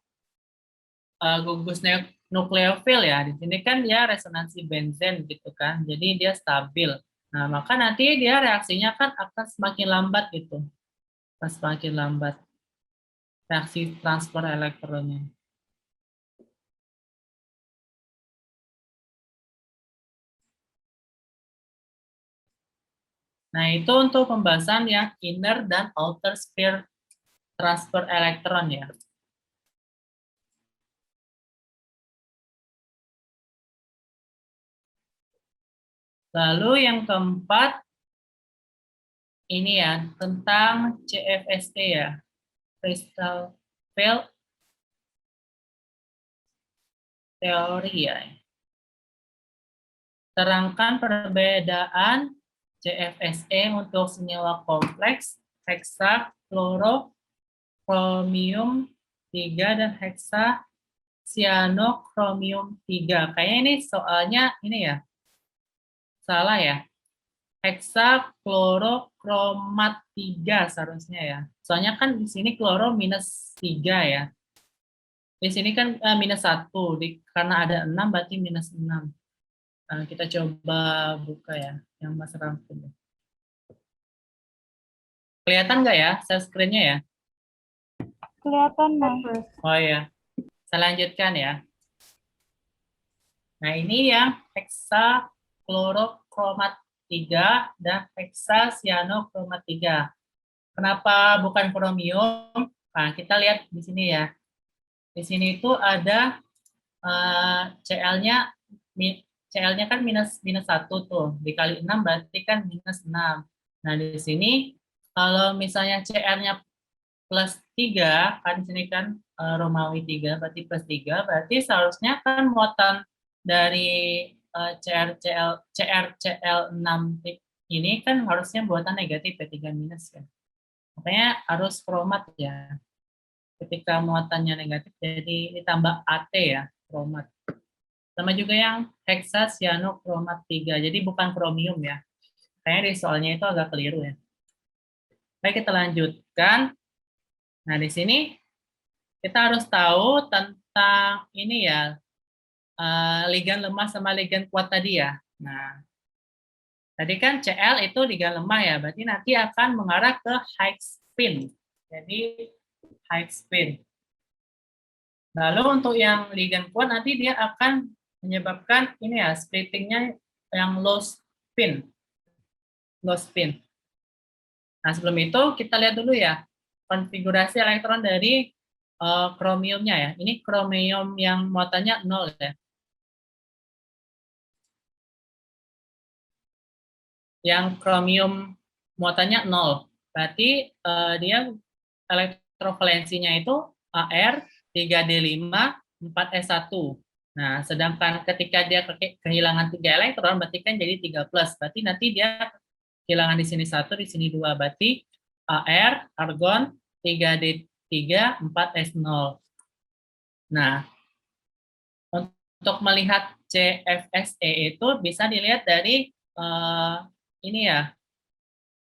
gugus nukleofil ya, di sini kan dia resonansi benzen gitu kan, jadi dia stabil. Nah, maka nanti dia reaksinya kan akan semakin lambat gitu, semakin lambat reaksi transfer elektronnya. Nah, itu untuk pembahasan yang inner dan outer sphere transfer elektron ya. Lalu yang keempat, ini ya, tentang CFST ya, crystal field theory ya. Terangkan perbedaan CFSE untuk senyawa kompleks, heksa, kloro, kromium 3, dan heksa, cyanokromium 3. Kayaknya ini soalnya ini ya, salah ya. Heksa, kloro, kromat 3 seharusnya ya. Soalnya kan di sini kloro minus 3 ya. Di sini kan minus 1, karena ada 6 berarti minus 6. Kita coba buka ya, yang Mas rangkum. Kelihatan nggak ya share screen-nya ya? Kelihatan, Mas. Oh ya, saya lanjutkan ya. Nah, ini yang heksaklorokromat 3 dan heksacyanochromat 3. Kenapa bukan kromium? Nah, kita lihat di sini ya. Di sini itu ada CL-nya CL-nya kan minus minus 1 tuh. Dikali 6 berarti kan minus 6. Nah, di sini kalau misalnya CR-nya plus 3, kan di sini kan Romawi 3, berarti plus 3, berarti seharusnya kan muatan dari CR CL6 ini kan harusnya muatan negatif ya, 3 minus ya. Makanya harus kromat ya. Ketika muatannya negatif, jadi ditambah AT ya, kromat. Sama juga yang heksacyanochromat 3, jadi bukan kromium ya. Kayaknya di soalnya itu agak keliru ya. Baik, kita lanjutkan. Nah, di sini kita harus tahu tentang ini ya, ligan lemah sama ligan kuat tadi ya. Nah, tadi kan Cl itu ligan lemah ya, berarti nanti akan mengarah ke high spin. Jadi high spin. Lalu untuk yang ligan kuat nanti dia akan menyebabkan ini ya, splittingnya yang low spin. Low spin. Nah, sebelum itu kita lihat dulu ya konfigurasi elektron dari kromiumnya ya. Ini kromium yang muatannya 0 ya. Yang kromium muatannya 0. Berarti dia elektrovalensinya itu Ar 3D5 4S1. Nah, sedangkan ketika dia kehilangan 3 elektron berarti kan jadi 3 plus. Berarti nanti dia kehilangan di sini 1, di sini 2. Berarti Ar argon 3D3 4S0. Nah, untuk melihat CFSE itu bisa dilihat dari ini ya,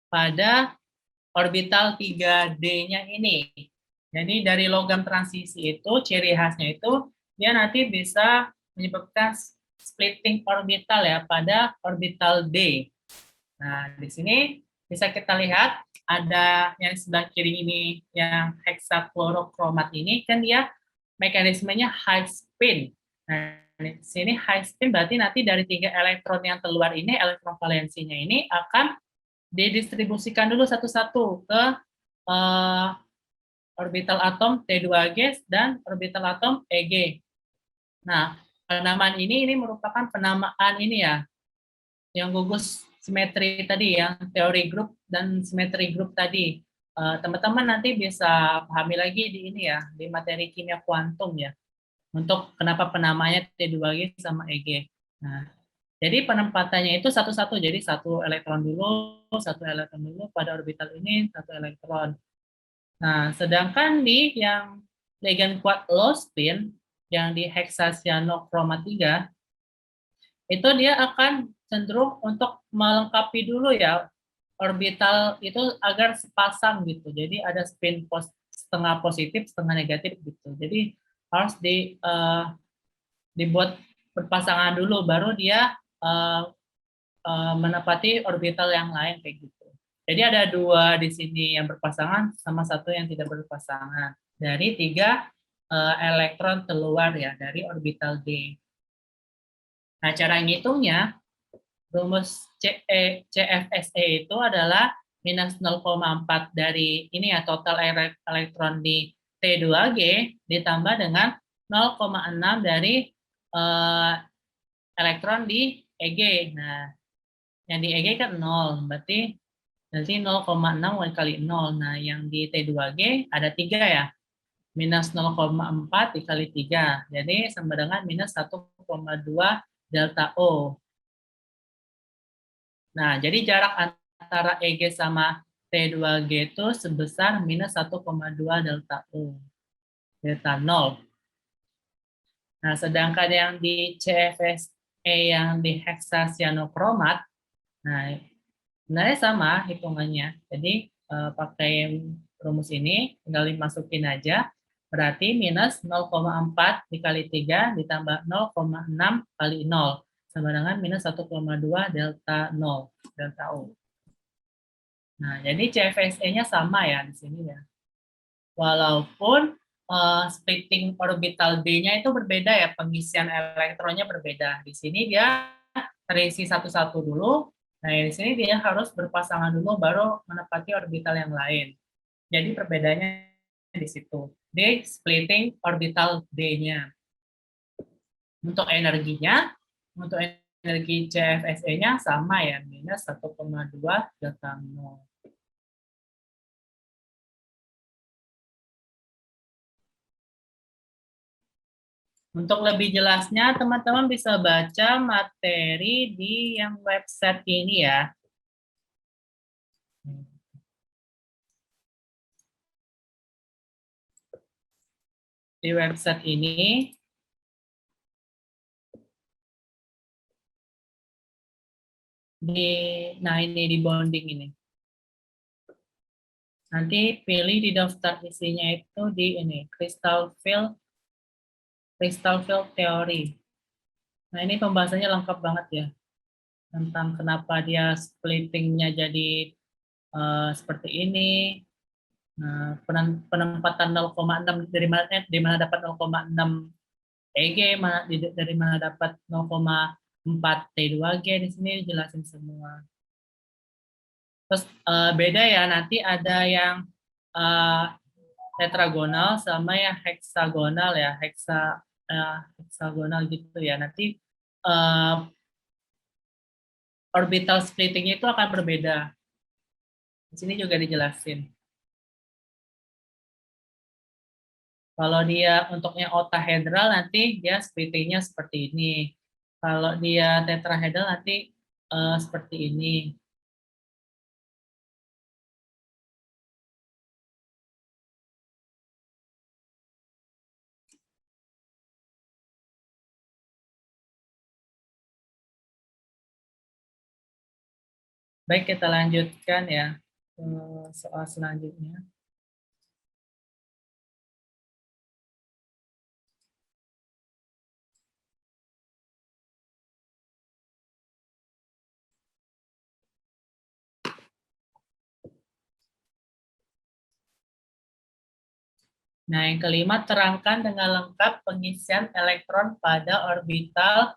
pada orbital 3D-nya ini. Jadi dari logam transisi itu, ciri khasnya itu, dia nanti bisa menyebabkan splitting orbital ya pada orbital D. Nah, di sini bisa kita lihat ada yang sebelah kiri ini, yang heksaklorokromat ini, kan dia mekanismenya high spin. Nah, di sini high spin berarti nanti dari 3 elektron yang keluar ini, elektron valensinya ini akan didistribusikan dulu satu-satu ke orbital atom T2G dan orbital atom EG. Nah, penamaan ini merupakan penamaan ini ya, yang gugus simetri tadi, yang teori grup dan simetri grup tadi. Teman-teman nanti bisa pahami lagi di ini ya, di materi kimia kuantum ya, untuk kenapa penamanya T2G sama EG. Nah, jadi penempatannya itu satu-satu, jadi satu elektron dulu pada orbital ini, satu elektron. Nah, sedangkan di yang ligan kuat low spin, yang di heksacyanochromat 3, itu dia akan cenderung untuk melengkapi dulu ya orbital itu agar sepasang gitu. Jadi ada spin setengah positif, setengah negatif gitu. Jadi harus dibuat berpasangan dulu, baru dia menepati orbital yang lain kayak gitu. Jadi ada dua di sini yang berpasangan sama satu yang tidak berpasangan dari 3 elektron keluar ya dari orbital D. Nah, cara ngitungnya rumus CFSE itu adalah minus 0,4 dari ini ya, total elektron di T2G ditambah dengan 0,6 dari elektron di EG. Nah, yang di EG kan 0, berarti 0,6 kali 0. Nah, yang di T2G ada 3 ya. Minus 0,4 dikali 3. Jadi sama dengan minus 1,2 delta O. Nah, jadi jarak antara EG sama T2G itu sebesar minus 1,2 delta O. Delta 0. Nah, sedangkan yang di CFSE yang di heksacyanochromat, nah sebenarnya sama hitungannya. Jadi pakai rumus ini tinggal dimasukin aja. Berarti minus 0,4 dikali 3 ditambah 0,6 kali 0 sama dengan minus 1,2 delta 0, delta O. Nah, jadi CFSE-nya sama ya di sini ya. Walaupun splitting orbital D-nya itu berbeda ya, pengisian elektronnya berbeda. Di sini dia terisi satu-satu dulu. Nah, di sini dia harus berpasangan dulu baru menepati orbital yang lain. Jadi perbedaannya di situ. D splitting orbital D-nya. Untuk energinya, untuk energi CFSE-nya sama ya, minus 1,2 delta 0. Untuk lebih jelasnya, teman-teman bisa baca materi di yang website ini ya. Di website ini, nah ini di bonding ini. Nanti pilih di daftar isinya itu di ini, crystal field theory. Nah ini pembahasannya lengkap banget ya, tentang kenapa dia splittingnya jadi seperti ini. Nah, penempatan 0,6 dari mana dapat 0,6 EG, dari mana dapat 0,4 T2G, di sini dijelasin semua. Terus beda ya, nanti ada yang tetragonal sama yang heksagonal ya, heksagonal gitu ya. Nanti orbital splittingnya itu akan berbeda. Di sini juga dijelasin. Kalau dia untuk yang octahedral nanti dia splittingnya seperti ini. Kalau dia tetrahedral nanti seperti ini. Baik, kita lanjutkan ya ke soal selanjutnya. Nah, yang kelima, terangkan dengan lengkap pengisian elektron pada orbital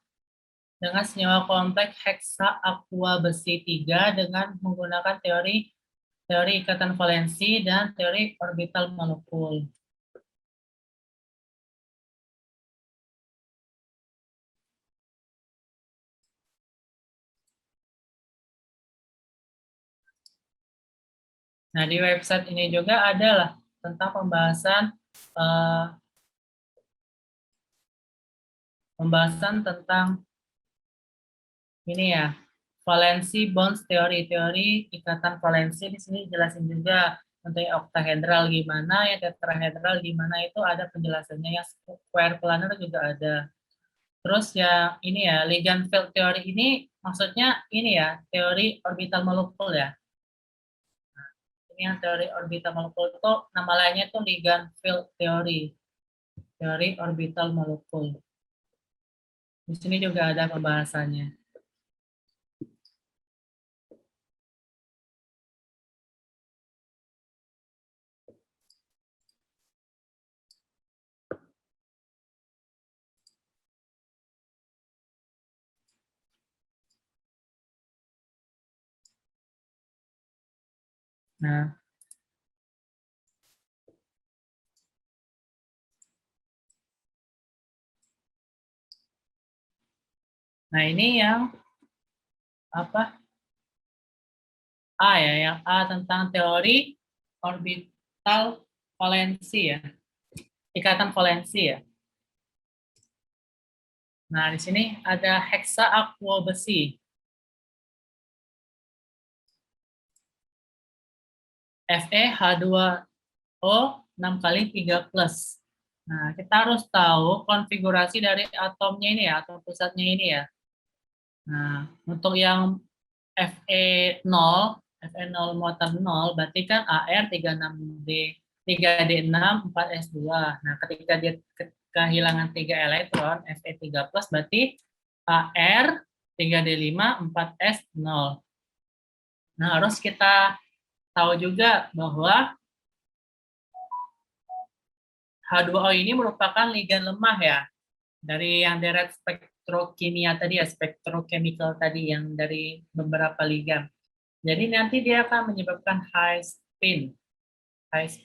dengan senyawa kompleks heksa aqua besi 3 dengan menggunakan teori ikatan valensi dan teori orbital molekul. Nah, di website ini juga adalah tentang pembahasan tentang ini ya, valensi bonds teori ikatan valensi. Di sini jelasin juga untuk yang octahedral gimana, yang tetrahedral gimana, itu ada penjelasannya. Yang square planar juga ada. Terus yang ini ya, ligand field theory ini maksudnya ini ya, teori orbital molekul ya. Ini yang teori orbital molekul itu nama lainnya itu ligand field theory, teori orbital molekul. Di sini juga ada pembahasannya. Nah, ini yang apa? A ya, yang A tentang teori orbital valensi ya, ikatan valensi ya. Nah, di sini ada heksa aqua besi. Fe H2O 6 kali 3 plus. Nah, kita harus tahu konfigurasi dari atomnya ini ya, atom pusatnya ini ya. Nah, untuk yang Fe0 muatan 0, berarti kan Ar 3D6 4S2. Nah, ketika dia kehilangan 3 elektron, Fe3 plus, berarti Ar 3D5 4S0. Nah, harus kita tahu juga bahwa H2O ini merupakan ligan lemah ya, dari yang deret spektrokimia tadi ya, spektrochemical tadi yang dari beberapa ligan. Jadi nanti dia akan menyebabkan high spin.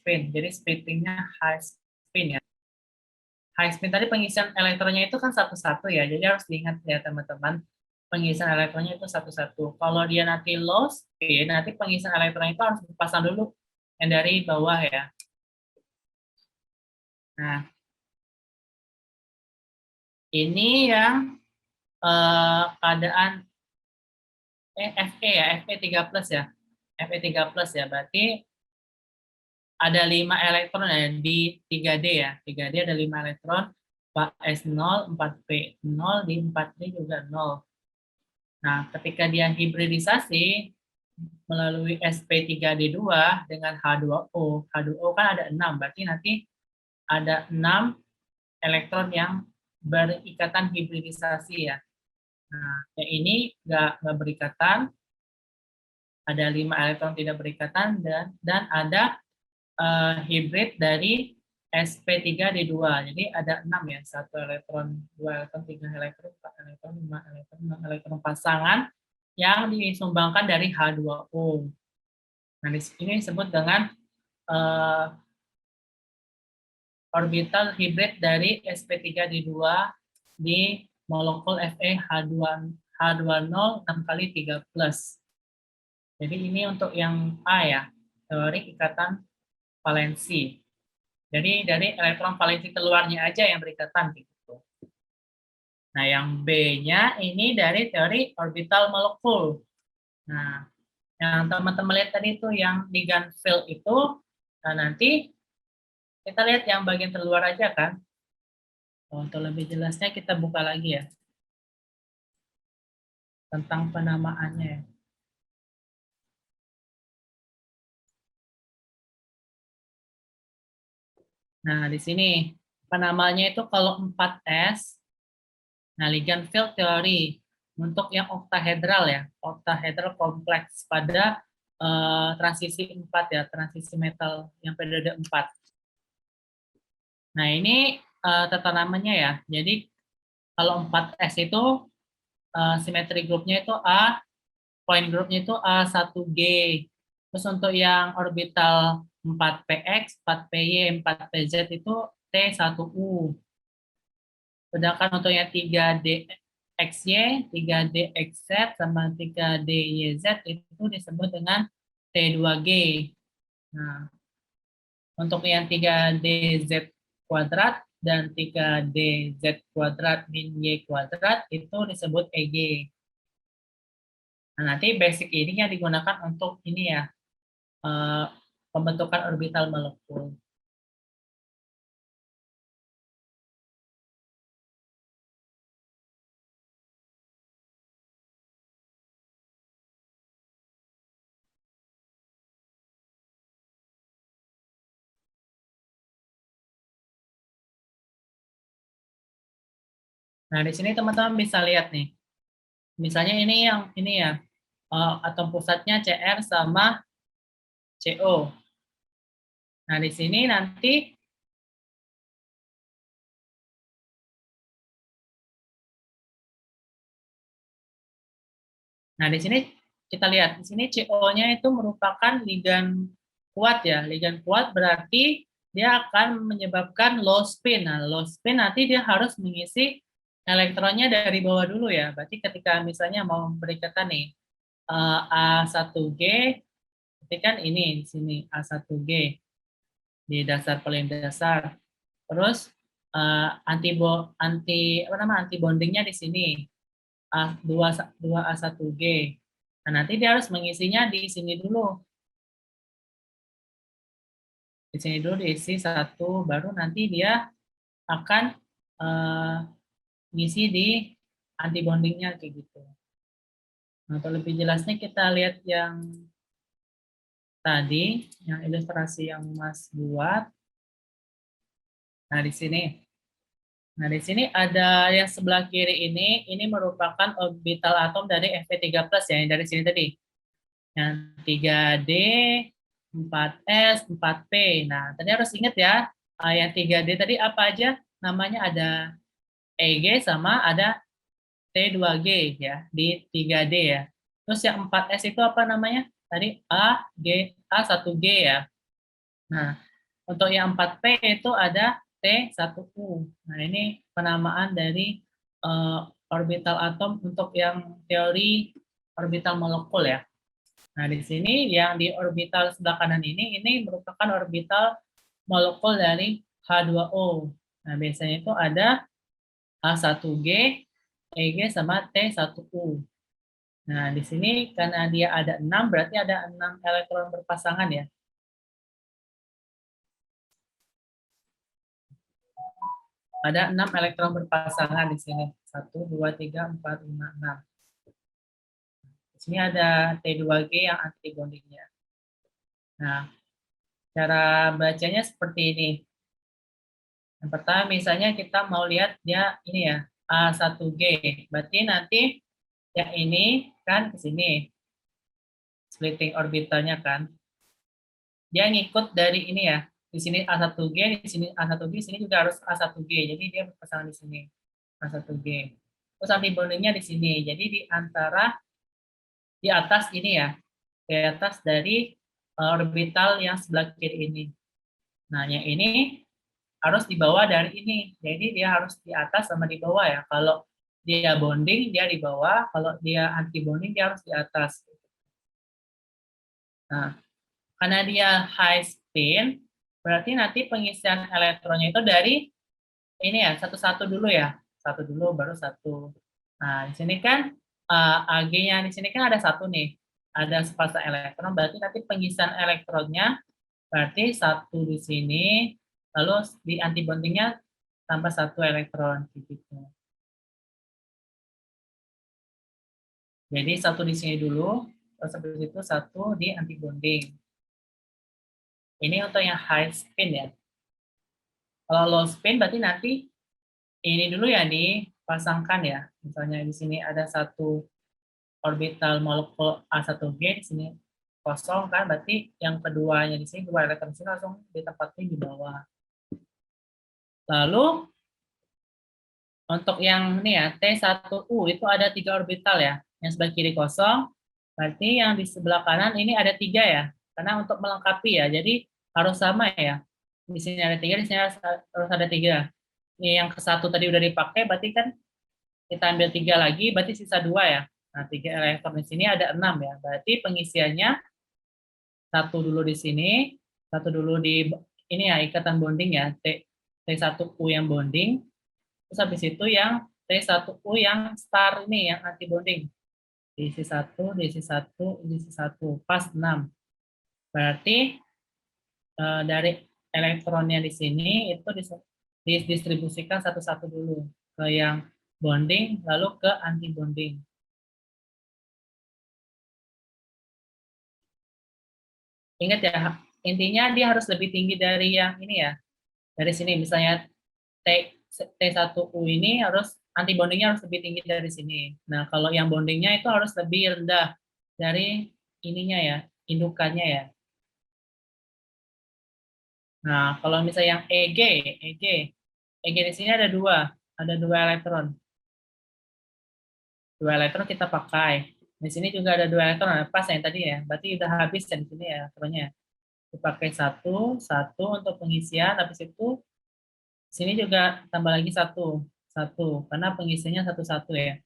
Jadi splittingnya high spin ya. High spin tadi pengisian elektronnya itu kan satu-satu ya, jadi harus diingat ya teman-teman, pengisian elektronnya itu satu-satu. Kalau dia nanti low spin, nanti pengisian elektron itu harus dipasang dulu yang dari bawah ya. Nah, ini yang keadaan Fe ya, Fe3+ ya. Fe3+ ya, berarti ada 5 elektron ya di 3D ya. 3D ada 5 elektron, 4s0, 4p0, di 4D juga 0. Nah, ketika dia hibridisasi melalui sp3d2 dengan H2O. H2O kan ada 6, berarti nanti ada 6 elektron yang berikatan hibridisasi ya. Nah, yang ini nggak berikatan, ada 5 elektron tidak berikatan, dan ada hibrid dari sp3d2. Jadi ada 6 ya, 1 elektron, 2 elektron, 3 elektron, 4 elektron, 5 elektron, 6 elektron pasangan yang disumbangkan dari H2O. Nah, di sini disebut dengan orbital hibrid dari sp3d2 di molekul Fe H20 6 kali 3+. Jadi ini untuk yang A ya, teori ikatan valensi. Jadi dari elektron valensi keluarnya aja yang berikatan gitu. Nah, yang B-nya ini dari teori orbital molekul. Nah, yang teman-teman lihat tadi itu yang ligan field itu, nah nanti kita lihat yang bagian terluar aja kan. Untuk lebih jelasnya kita buka lagi ya. Tentang penamaannya. Nah, di sini penamanya itu kalau 4S, nah ligan field teori untuk yang oktahedral ya, oktahedral kompleks pada transisi 4 ya, transisi metal yang periode 4. Nah, ini tata namanya ya. Jadi kalau 4S itu simetri grupnya itu A, point grupnya itu A1G. Terus untuk yang orbital 4px, 4py, 4pz itu T1U. Sedangkan untuk yang 3dxy, 3dxz, sama 3dyz itu disebut dengan T2G. Nah, untuk yang 3dz kuadrat dan 3dz kuadrat min y kuadrat itu disebut EG. Nah, nanti basic ini yang digunakan untuk ini ya, pembentukan orbital molekul. Nah, di sini teman-teman bisa lihat nih. Misalnya ini yang ini ya, atom pusatnya Cr sama CO. Nah, di sini nanti Nah, di sini kita lihat, di sini CO-nya itu merupakan ligan kuat ya. Ligan kuat berarti dia akan menyebabkan low spin. Nah, low spin nanti dia harus mengisi elektronnya dari bawah dulu ya. Berarti ketika misalnya mau berikatan nih, A1G, berarti kan ini di sini A1G di dasar paling dasar. Terus anti bondingnya di sini. A2A1G. Nah, nanti dia harus mengisinya di sini dulu. Di sini dulu diisi 1, baru nanti dia akan ngisi di anti bondingnya kayak gitu. Nah, untuk lebih jelasnya kita lihat yang tadi, yang ilustrasi yang Mas buat. Nah, di sini. Nah, di sini ada yang sebelah kiri ini merupakan orbital atom dari Fe3+ ya, yang dari sini tadi. Yang 3D, 4S, 4P. Nah, tadi harus ingat ya, Yang 3D tadi apa aja? Namanya ada EG sama ada T2G ya, di 3D ya. Terus yang 4S itu apa namanya? Tadi A1G ya. Nah, untuk yang 4P itu ada T1U. Nah, ini penamaan dari eh, orbital atom untuk yang teori orbital molekul ya. Nah, di sini yang di orbital sebelah kanan ini merupakan orbital molekul dari H2O. Nah, biasanya itu ada A1G, EG, sama T1U. Nah, di sini karena dia ada 6, berarti ada 6 elektron berpasangan ya. Ada 6 elektron berpasangan di sini. 1, 2, 3, 4, 5, 6. Di sini ada T2G yang anti bondingnya. Nah, cara bacanya seperti ini. Yang pertama misalnya kita mau lihat dia ini ya, A1G. Berarti nanti yang ini kan ke sini. Splitting orbitalnya kan. Dia ngikut dari ini ya. Di sini A1G, di sini A1G, di sini juga harus A1G. Jadi dia berpasangan di sini. A1G. Terus anti bondingnya di sini. Jadi di antara di atas ini ya, di atas dari orbital yang sebelah kiri ini. Nah, yang ini harus di bawah dari ini. Jadi dia harus di atas sama di bawah ya. Kalau dia bonding, dia di bawah. Kalau dia anti bonding, dia harus di atas. Nah, karena dia high spin, berarti nanti pengisian elektronnya itu dari ini ya, satu-satu dulu ya. Satu dulu, baru satu. Nah, di sini kan Ag-nya di sini kan ada satu nih. Ada sepasang elektron, berarti nanti pengisian elektronnya berarti satu di sini, lalu di antibondingnya tambah satu elektron. Gitu. Jadi satu di sini dulu, terus habis itu satu di antibonding. Ini untuk yang high spin ya. Kalau low spin berarti nanti ini dulu ya dipasangkan ya. Misalnya di sini ada satu orbital molekul A1G, di sini kosong kan, berarti yang keduanya di sini dua elektron sini langsung ditempatin di bawah. Lalu untuk yang ini ya T1U itu ada 3 orbital ya. Yang sebelah kiri kosong, berarti yang di sebelah kanan ini ada 3 ya. Karena untuk melengkapi ya, jadi harus sama ya. Di sini ada 3, di sini harus ada 3. Ini yang ke satu tadi udah dipakai, berarti kan kita ambil 3 lagi, berarti sisa 2 ya. Nah, 3 elektron di sini ada 6 ya. Berarti pengisiannya satu dulu di sini, satu dulu di ini ya ikatan bonding ya, T1U yang bonding, terus habis itu yang T1U yang star ini yang anti bonding. Diisi 1, diisi 1, diisi 1, pas 6. Berarti dari elektronnya di sini itu didistribusikan satu-satu dulu ke yang bonding lalu ke anti bonding. Ingat ya, intinya dia harus lebih tinggi dari yang ini ya. Dari sini misalnya T T1U ini harus anti bondingnya harus lebih tinggi dari sini. Nah, kalau yang bondingnya itu harus lebih rendah dari ininya ya, indukannya ya. Nah, kalau misalnya yang EG di sini ada dua elektron. Dua elektron kita pakai. Di sini juga ada dua elektron, ada pas yang tadi ya. Berarti udah habis ya di sini ya elektronnya. Dipakai satu, satu untuk pengisian, habis itu sini juga tambah lagi satu, satu, karena pengisiannya satu-satu ya.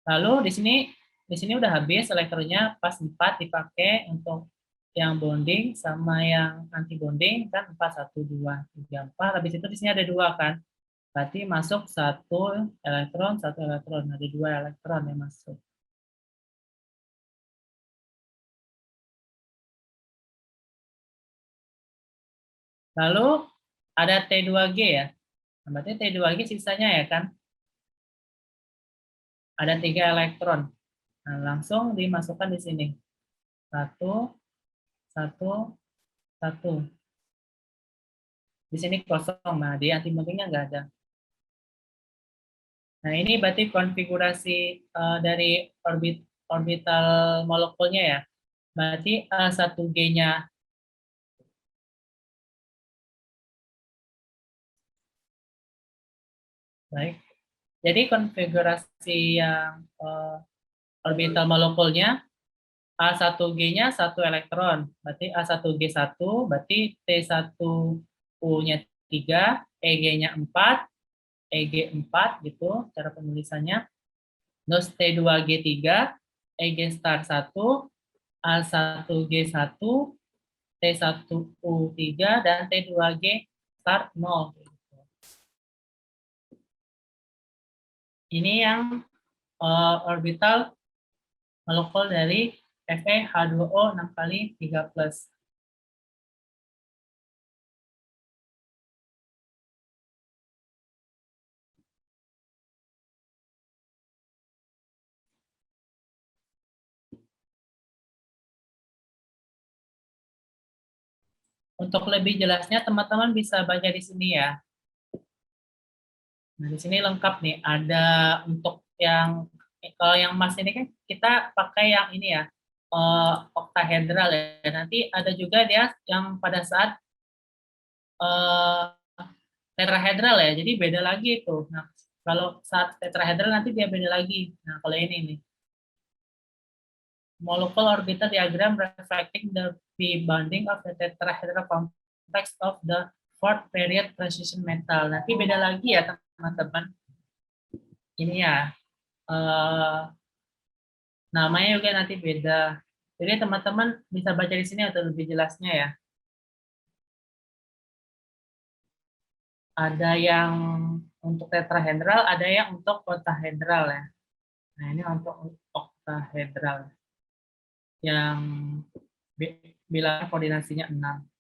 Lalu di sini udah habis elektronnya, pas 4 dipakai untuk yang bonding sama yang anti bonding kan 4 1 2 3 4. Habis itu di sini ada 2 kan. Berarti masuk satu elektron, ada 2 elektron yang masuk. Lalu ada T2G ya. Nah, berarti T2G sisanya ya kan. Ada 3 elektron. Nah, langsung dimasukkan di sini. Satu, satu, satu. Di sini kosong. Nah, di antibondingnya nggak ada. Nah, ini berarti konfigurasi dari orbital molekulnya ya. Berarti A1G-nya Baik. Jadi konfigurasi yang orbital molekulnya A1G-nya 1 elektron, berarti A1G1, berarti T1U-nya 3, EG-nya 4, EG4 gitu cara penulisannya. Terus T2G3, EG star 1, A1G1, T1U3, dan T2G star 0. Ini yang orbital molekul dari Fe-H2O 6 kali 3+. Untuk lebih jelasnya teman-teman bisa baca di sini ya. Nah, di sini lengkap nih. Ada untuk yang kalau yang emas ini kan kita pakai yang ini ya, oktahedral ya. Nanti ada juga dia yang pada saat tetrahedral ya. Jadi beda lagi itu. Nah, kalau saat tetrahedral nanti dia beda lagi. Nah, kalau ini nih. Molecular orbital diagram reflecting the bonding of the tetrahedral complex of the fourth period transition metal. Nanti beda lagi ya teman-teman. Ini ya, namanya juga nanti beda. Jadi teman-teman bisa baca di sini atau lebih jelasnya ya. Ada yang untuk tetrahedral, ada yang untuk octahedral ya. Nah ini untuk octahedral yang bilangan koordinasinya 6.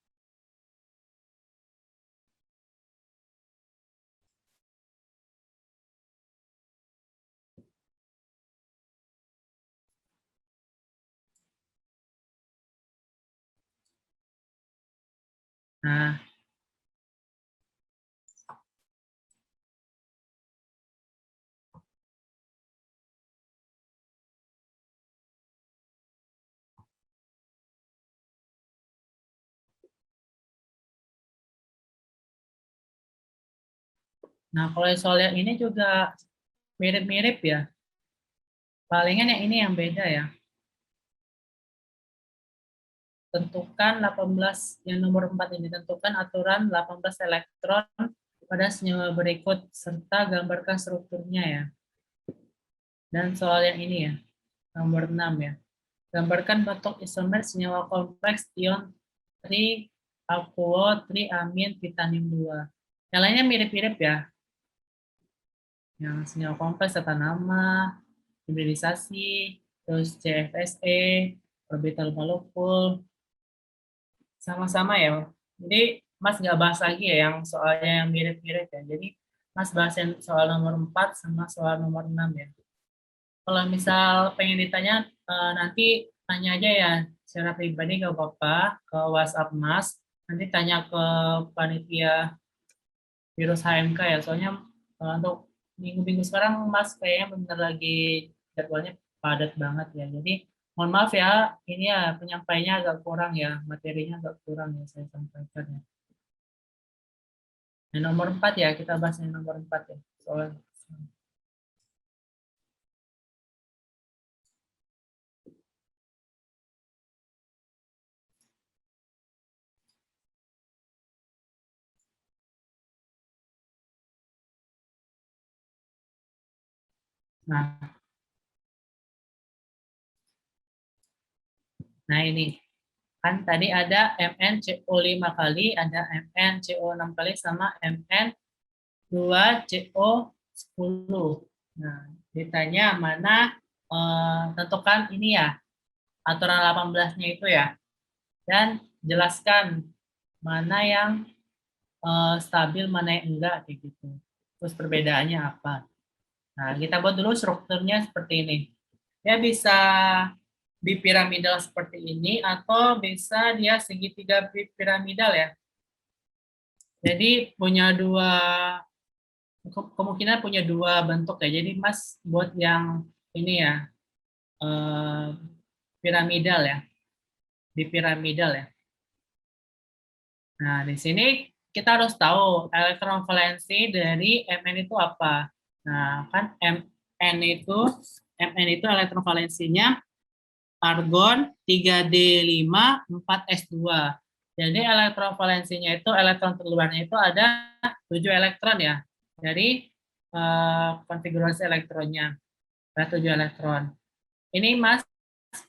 Nah, kalau soal yang ini juga mirip-mirip ya. Palingan yang ini yang beda ya. Tentukan 18, yang nomor 4 ini, tentukan aturan 18 elektron pada senyawa berikut, serta gambarkan strukturnya ya. Dan soal yang ini ya, nomor 6 ya. Gambarkan bentuk isomer senyawa kompleks ion tri-aquo, tri-amin, titanium 2. Yang lainnya mirip-mirip ya. Yang senyawa kompleks tata nama, hibridisasi, terus CFSE, orbital molekul, sama-sama ya. Jadi Mas nggak bahas lagi ya yang soalnya yang mirip-mirip ya. Jadi Mas bahas yang soal nomor 4 sama soal nomor 6 ya. Kalau misal pengen ditanya, nanti tanya aja ya secara pribadi ke Bapak, ke WhatsApp Mas. Nanti tanya ke panitia virus HMK ya. Soalnya untuk minggu-minggu sekarang Mas kayaknya benar lagi jadwalnya padat banget ya. Jadi mohon maaf ya, ini ya penyampaiannya agak kurang ya, materinya agak kurang ya saya sampaikan ya. Yang nomor 4 ya, kita bahas yang nomor 4 ya. Soal nah, ini kan tadi ada MnCO5 kali, ada MnCO6 kali, sama Mn2CO10. Nah, ditanya mana, tentukan ini ya, aturan 18-nya itu ya, dan jelaskan mana yang stabil, mana yang enggak, kayak gitu. Terus perbedaannya apa. Nah, kita buat dulu strukturnya seperti ini. Ya bisa bipiramidal seperti ini, atau bisa dia segitiga piramidal ya. Jadi punya dua, kemungkinan punya dua bentuk ya. Jadi Mas buat yang ini ya, piramidal ya, bipiramidal ya. Nah di sini kita harus tahu elektron valensi dari Mn itu apa. Nah, kan Mn itu elektron valensinya argon 3D5 4s2. Jadi elektron valensinya itu elektron terluarnya itu ada 7 elektron ya. Dari konfigurasi elektronnya ada 7 elektron. Ini Mas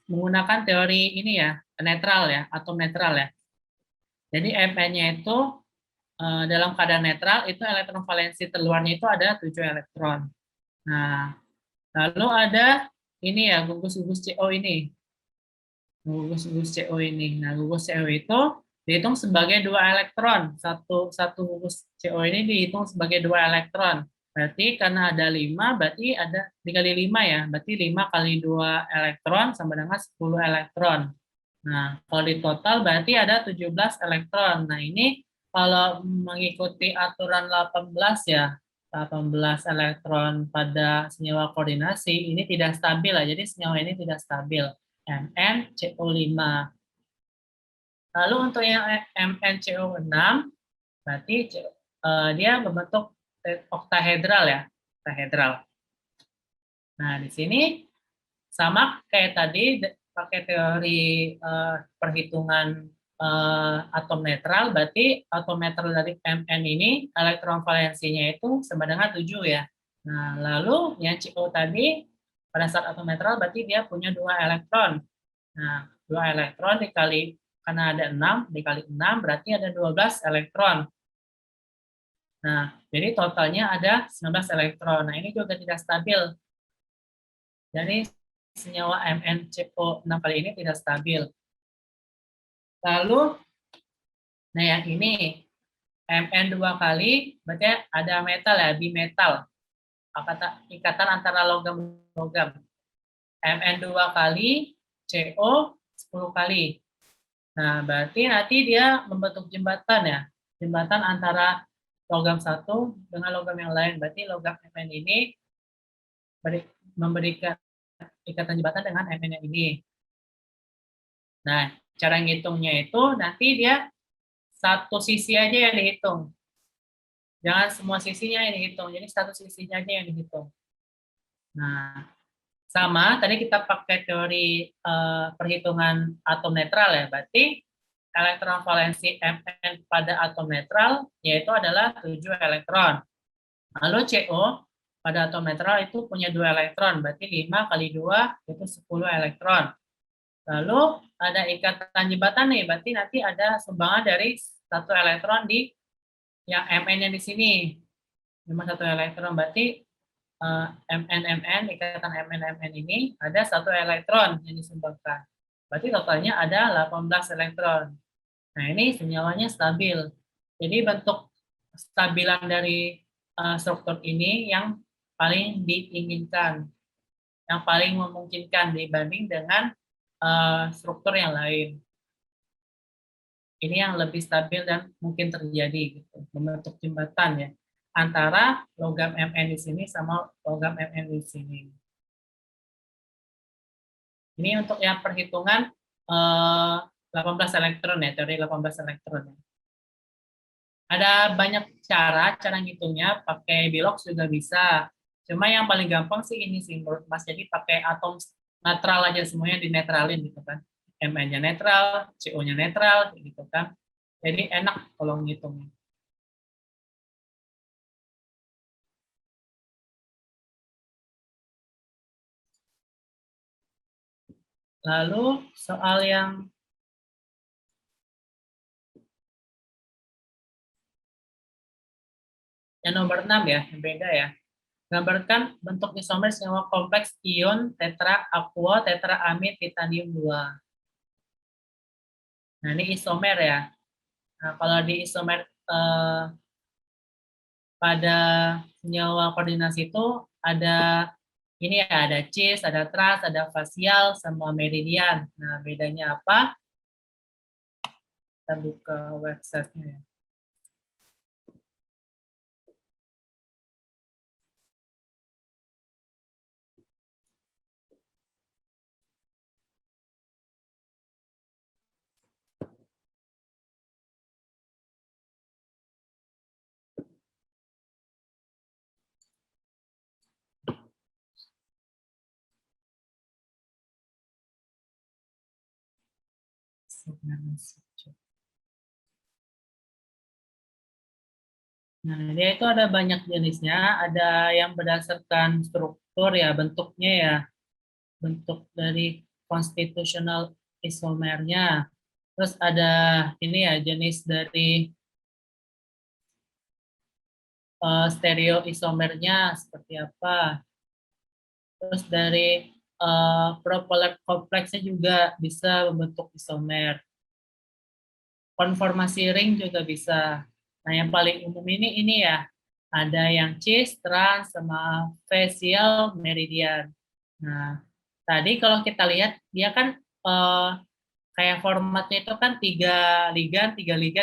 menggunakan teori ini ya, netral ya, atom netral ya. Jadi Mn-nya itu dalam keadaan netral itu elektron valensi terluarnya itu ada 7 elektron. Nah, lalu ada ini ya gugus-gugus CO ini. Gugus-gugus CO ini. Nah, gugus CO itu dihitung sebagai 2 elektron. Satu gugus CO ini dihitung sebagai 2 elektron. Berarti karena ada 5, berarti ada dikali 5 ya. Berarti 5 kali 2 elektron sama dengan 10 elektron. Nah, kalau di total berarti ada 17 elektron. Nah, ini kalau mengikuti aturan 18 ya, 18 elektron pada senyawa koordinasi, ini tidak stabil ya. Jadi senyawa ini tidak stabil. MnCO5. Lalu untuk yang MnCO6, berarti dia berbentuk oktahedral ya, oktahedral. Nah, di sini sama kayak tadi pakai teori perhitungan atom netral, berarti atom netral dari Mn ini elektron valensinya itu sama dengan 7 ya. Nah, lalu yang CO tadi pada saat atom netral berarti dia punya 2 elektron. Nah, 2 elektron dikali karena ada 6 dikali 6 berarti ada 12 elektron. Nah, jadi totalnya ada 19 elektron. Nah, ini juga tidak stabil. Jadi senyawa MnCO6 kali ini tidak stabil. Lalu, nah yang ini, Mn 2 kali, berarti ada metal ya, bimetal. Ikatan antara logam-logam. Mn 2 kali, CO 10 kali. Nah, berarti nanti dia membentuk jembatan ya. Jembatan antara logam satu dengan logam yang lain. Berarti logam Mn ini memberikan ikatan jembatan dengan Mn yang ini. Nah, cara ngitungnya itu nanti dia satu sisi aja yang dihitung. Jangan semua sisinya yang dihitung. Jadi satu sisinya aja yang dihitung. Nah, sama tadi kita pakai teori perhitungan atom netral ya. Berarti elektron valensi Mn pada atom netral yaitu adalah 7 elektron. Lalu CO pada atom netral itu punya 2 elektron, berarti 5 kali 2 itu 10 elektron. Lalu ada ikatan jembatan nih, berarti nanti ada sumbangan dari 1 elektron di yang Mn-nya di sini. Cuma 1 elektron, berarti MN ikatan MN ini ada 1 elektron yang disumbangkan. Berarti totalnya ada 18 elektron. Nah, ini senyawanya stabil. Jadi bentuk stabilan dari struktur ini yang paling diinginkan, yang paling memungkinkan dibanding dengan struktur yang lain. Ini yang lebih stabil dan mungkin terjadi gitu, membentuk jembatan ya antara logam Mn di sini sama logam Mn di sini. Ini untuk yang perhitungan 18 elektron ya, teori 18 elektron. Ada banyak cara ngitungnya, pakai Bilox juga bisa. Cuma yang paling gampang sih ini sih menurut Mas, jadi pakai atom netral aja semuanya dinetralin gitu kan. Mn-nya netral, CO-nya netral gitu kan. Jadi enak kalau ngitungnya. Lalu soal yang nomor 6 ya, yang beda ya. Gambarkan bentuk isomer senyawa kompleks ion tetra aqua tetra amid titanium 2. Nah, ini isomer ya. Nah, kalau di isomer pada senyawa koordinasi itu ada ini ya, ada cis, ada trans, ada fasial, sama meridian. Nah, bedanya apa? Kita buka website-nya ya. Nah, dia itu ada banyak jenisnya, ada yang berdasarkan struktur ya, bentuknya ya, bentuk dari constitutional isomernya. Terus ada ini ya, jenis dari stereoisomernya seperti apa. Terus dari propolar kompleksnya juga bisa membentuk isomer. Konformasi ring juga bisa. Nah, yang paling umum ini ya, ada yang cis, trans, sama facial, meridian. Nah, tadi kalau kita lihat, dia kan kayak formatnya itu kan tiga ligan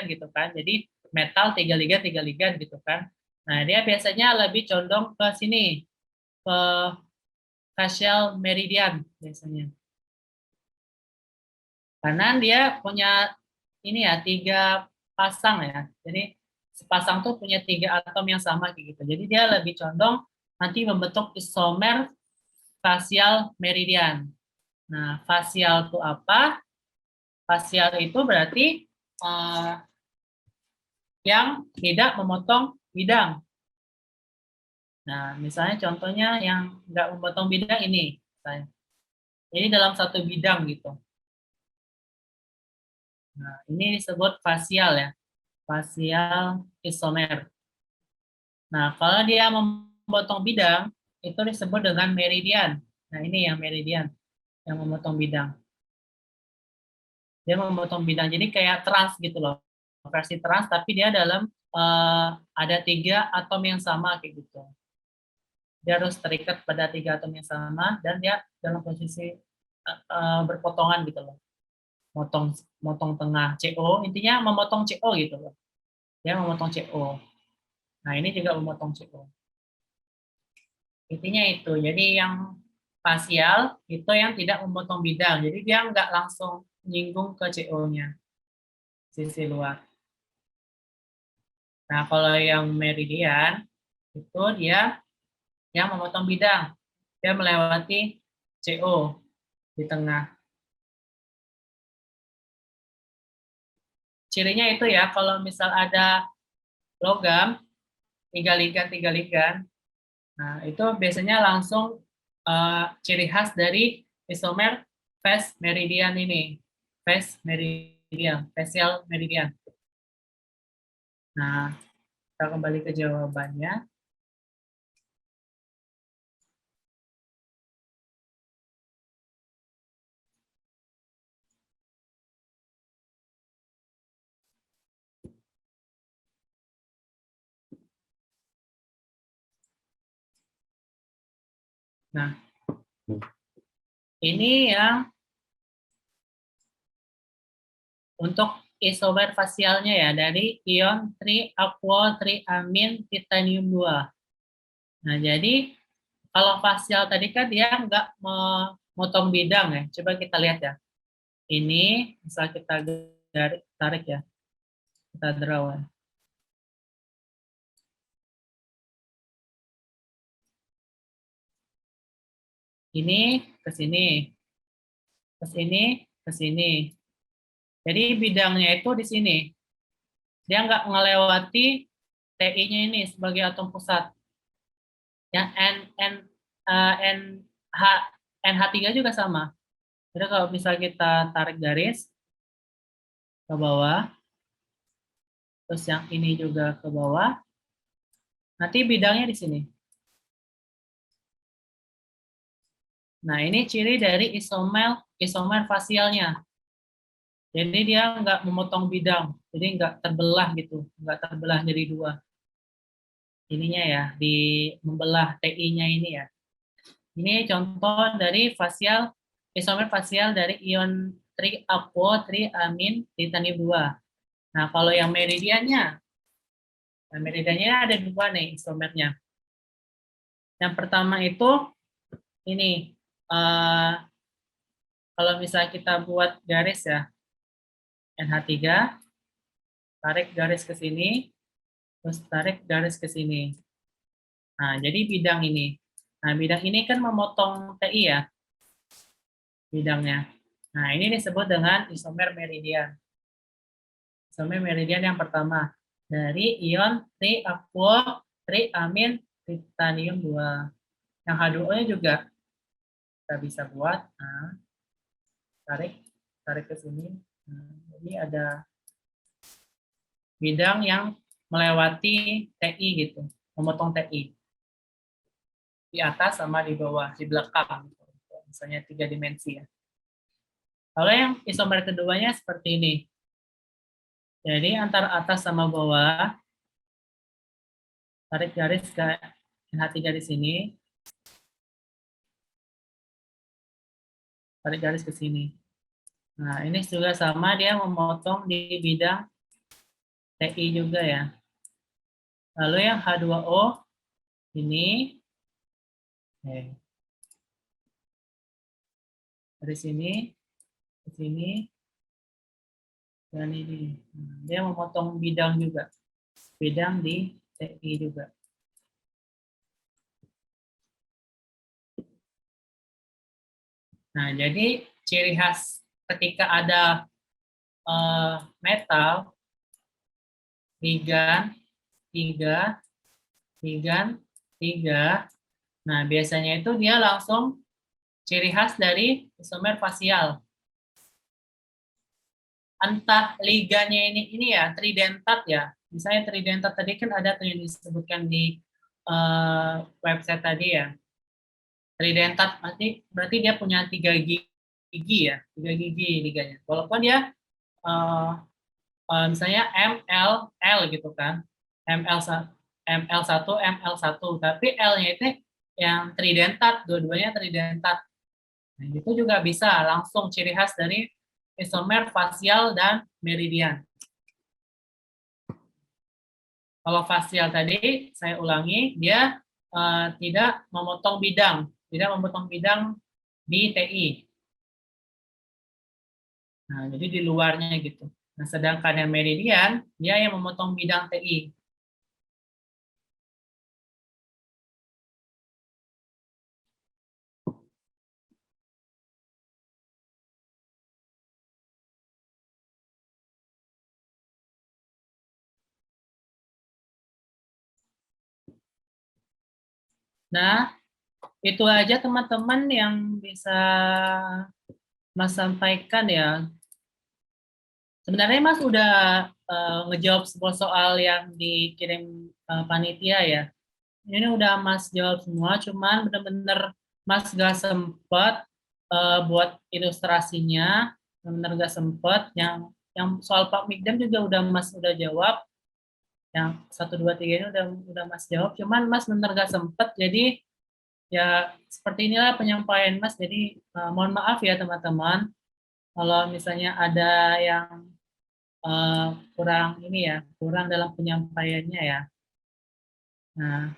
gitu kan. Jadi metal tiga ligan gitu kan. Nah, dia biasanya lebih condong ke sini, ke facial meridian biasanya. Karena dia punya ini ya, tiga pasang ya. Jadi sepasang tuh punya tiga atom yang sama kayak gitu. Jadi dia lebih condong nanti membentuk isomer facial meridian. Nah, facial itu apa? Facial itu berarti yang tidak memotong bidang. Nah, misalnya contohnya yang nggak memotong bidang ini. Misalnya. Jadi dalam satu bidang gitu. Nah, ini disebut facial ya. Facial isomer. Nah, kalau dia memotong bidang, itu disebut dengan meridian. Nah, ini yang meridian, yang memotong bidang. Dia memotong bidang, jadi kayak trans gitu loh. Versi trans, tapi dia dalam ada tiga atom yang sama kayak gitu. Dia harus terikat pada tiga atom yang sama, dan dia dalam posisi berpotongan gitu loh. Motong tengah CO, intinya memotong CO gitu loh. Dia memotong CO. Nah, ini juga memotong CO. Intinya itu. Jadi yang facial itu yang tidak memotong bidang. Jadi dia nggak langsung nyinggung ke CO-nya, sisi luar. Nah, kalau yang meridian itu dia yang memotong bidang. Dia melewati CO di tengah. Cirinya itu ya, kalau misal ada logam, tiga ligan, nah itu biasanya langsung ciri khas dari isomer phase meridian ini. Phase meridian, facial meridian. Nah, kita kembali ke jawabannya. Nah, ini yang untuk isomer fasialnya ya, dari ion aqua triamin titanium 2. Nah, jadi kalau fasial tadi kan dia nggak memotong bidang ya. Coba kita lihat ya. Ini misal kita tarik ya. Kita draw ya. Ini ke sini. Terus ini ke sini. Jadi bidangnya itu di sini. Dia nggak melewati TI-nya ini sebagai atom pusat. Yang NH NH3 juga sama. Jadi kalau bisa kita tarik garis ke bawah, terus yang ini juga ke bawah, nanti bidangnya di sini. Nah, ini ciri dari isomer fasialnya. Jadi dia nggak memotong bidang, jadi nggak terbelah gitu, nggak terbelah jadi dua. Ininya ya, di membelah TI-nya ini ya. Ini contoh dari isomer fasial dari ion aqua triamin titanium 2. Nah, kalau yang meridiannya, ada dua nih isomernya. Yang pertama itu ini, kalau misalnya kita buat garis ya, NH3, tarik garis ke sini, terus tarik garis ke sini. Nah, jadi bidang ini. Nah, bidang ini kan memotong TI ya, bidangnya. Nah, ini disebut dengan isomer meridian. Isomer meridian yang pertama dari ion triaquo triamin titanium 2. Yang H2O-nya juga kita bisa buat. Nah, tarik tarik ke sini. Nah, jadi ada bidang yang melewati TI gitu, memotong TI di atas sama di bawah, di belakang, gitu. Misalnya 3 dimensi ya. Kalau yang isomer keduanya seperti ini. Jadi antara atas sama bawah, tarik garis ke NH3 di sini, tarik garis ke sini. Nah, ini juga sama, dia memotong di bidang TI juga ya. Lalu yang H2O ini, dari sini ke sini, dan ini. Nah, dia memotong bidang juga. Bidang di TI juga. Nah, jadi ciri khas ketika ada metal, ligan, 3, ligan, 3. Nah, biasanya itu dia langsung ciri khas dari isomer fasial. Entah ligannya ini ya, tridentat ya. Misalnya tridentat tadi kan ada tuh yang disebutkan di website tadi ya. Tridentat berarti dia punya 3 gigi ya, 3 gigi liganya. Walaupun dia eh, misalnya MLL gitu kan, ML1 ML1, tapi L-nya itu yang tridentat, dua-duanya tridentat. Nah, itu juga bisa langsung ciri khas dari isomer fasial dan meridian. Kalau fasial tadi saya ulangi, dia tidak memotong bidang di TI. Nah, jadi di luarnya gitu. Nah, sedangkan yang meridian, dia yang memotong bidang TI. Nah, itu aja teman-teman yang bisa Mas sampaikan ya. Sebenarnya Mas udah ngejawab sebuah soal yang dikirim panitia ya. Ini udah Mas jawab semua, cuman bener-bener Mas gak sempet buat ilustrasinya, bener-bener gak sempet. Yang soal Pak Mikdam juga udah jawab. Yang 1, 2, 3 ini udah Mas jawab, cuman Mas bener gak sempet. Jadi ya seperti inilah penyampaian Mas. Jadi mohon maaf ya teman-teman, kalau misalnya ada yang kurang ini ya, kurang dalam penyampaiannya ya. Nah,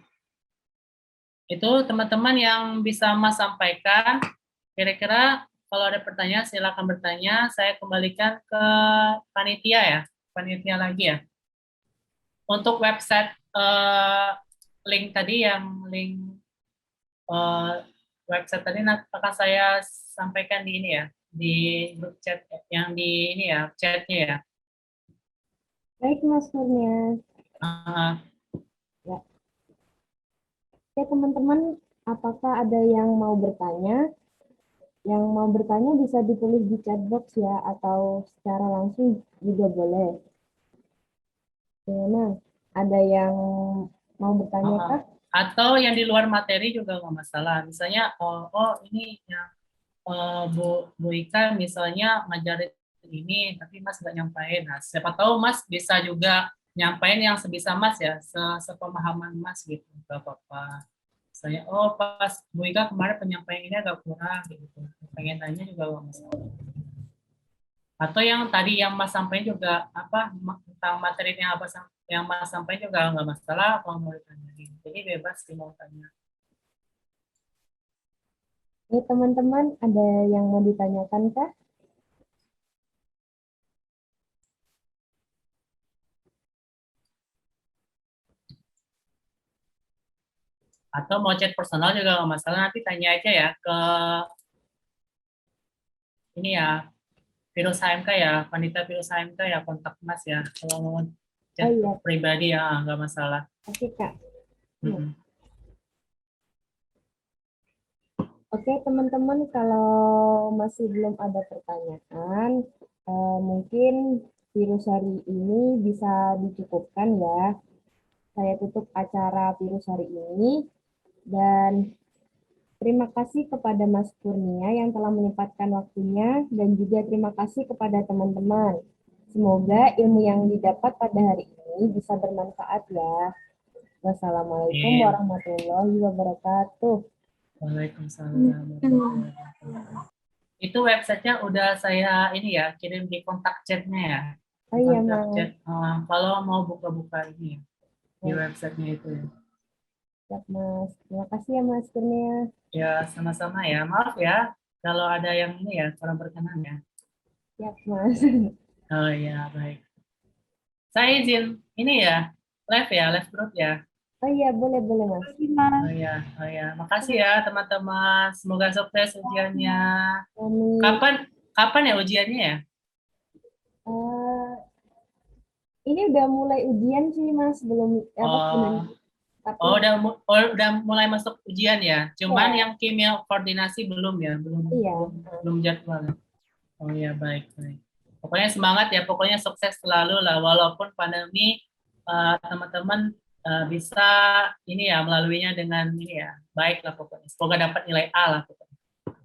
itu teman-teman yang bisa Mas sampaikan. Kira-kira kalau ada pertanyaan silakan bertanya. Saya kembalikan ke panitia ya, panitia lagi ya. Untuk website link tadi yang link eh, website tadi akan saya sampaikan di ini ya, di grup chat yang di ini ya, chatnya ya. Baik, Mas Kurnia. Eh, Ya. Oke, teman-teman, apakah ada yang mau bertanya? Yang mau bertanya bisa ditulis di chat box ya, atau secara langsung juga boleh. Gimana? Ada yang mau bertanya uh, kah? atau yang di luar materi juga nggak masalah. Misalnya, ini yang Bu Ika misalnya ngajarin ini, tapi Mas nggak nyampain. Nah, siapa tahu Mas bisa juga nyampain yang sebisa Mas ya, sepemahaman Mas gitu, nggak apa-apa. Saya, pas Bu Ika kemarin penyampaiannya agak kurang gitu. Pengen tanya juga nggak masalah. Atau yang tadi yang Mas sampaikan juga apa tentang materi yang Mas sampaikan juga nggak masalah kalau mau ditanyain. Jadi bebas sih mau tanya. Ini teman-teman, ada yang mau ditanyakan kah? Atau mau chat personal juga nggak masalah, nanti tanya aja ya ke ini ya, Virus HMK ya, Panitia Virus HMK ya, kontak Mas ya. Kalau mau chat Oh iya, pribadi ya, nggak masalah. oke Kak. Mm-mm. Oke teman-teman, kalau masih belum ada pertanyaan, mungkin virus hari ini bisa dicukupkan ya. Saya tutup acara virus hari ini dan terima kasih kepada Mas Kurnia yang telah menyempatkan waktunya dan juga terima kasih kepada teman-teman. Semoga ilmu yang didapat pada hari ini bisa bermanfaat ya. Wassalamualaikum Amin. warahmatullahi wabarakatuh. Waalaikumsalam warahmatullahi wabarakatuh. Itu websitenya udah saya ini ya, kirim di kontak chatnya ya. Oh Di iya kontak Mas. chat. Kalau mau buka-buka ini ya, di Ya, websitenya itu ya. siap Mas. Terima kasih ya Mas Kurnia. Ya, sama-sama ya. Maaf ya, kalau ada yang ini ya, kurang berkenan ya. Siap Mas. Oh ya, baik. Saya izin ini ya, live group ya. Oh iya, boleh Mas. Terima kasih, Mas. Oh ya. Makasih ya teman-teman. Semoga sukses ujiannya. Amin. Kapan kapan ya ujiannya ya? Eh, ini udah mulai ujian sih Mas, belum apa Oh, tapi udah mulai masuk ujian ya. Cuman ya yang kimia koordinasi belum ya, belum iya. belum belum jadwal. Oh ya, baik, baik. Pokoknya semangat ya, pokoknya sukses selalu lah walaupun pandemi teman-teman bisa ini ya melaluinya dengan ini ya. Baik lah pokoknya. Semoga dapat nilai A lah pokoknya.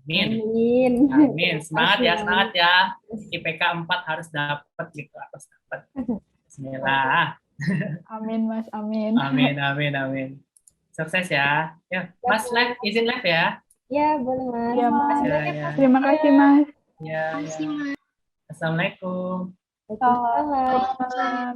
Amin. Amin. Amin. Terima kasih Semangat Mas. ya. IPK 4 harus dapat gitu, harus dapat. Bismillah. Amin, Mas. Amin. Amin, amin, amin. Sukses ya. Ya, Siap, Mas live, Mas. izin live ya. Ya, boleh Mas. Iya, Terima Mas. kasih Ya, banyak ya, Mas. Terima kasih, Mas. ya, ya. Assalamualaikum. Waalaikumsalam. Waalaikumsalam.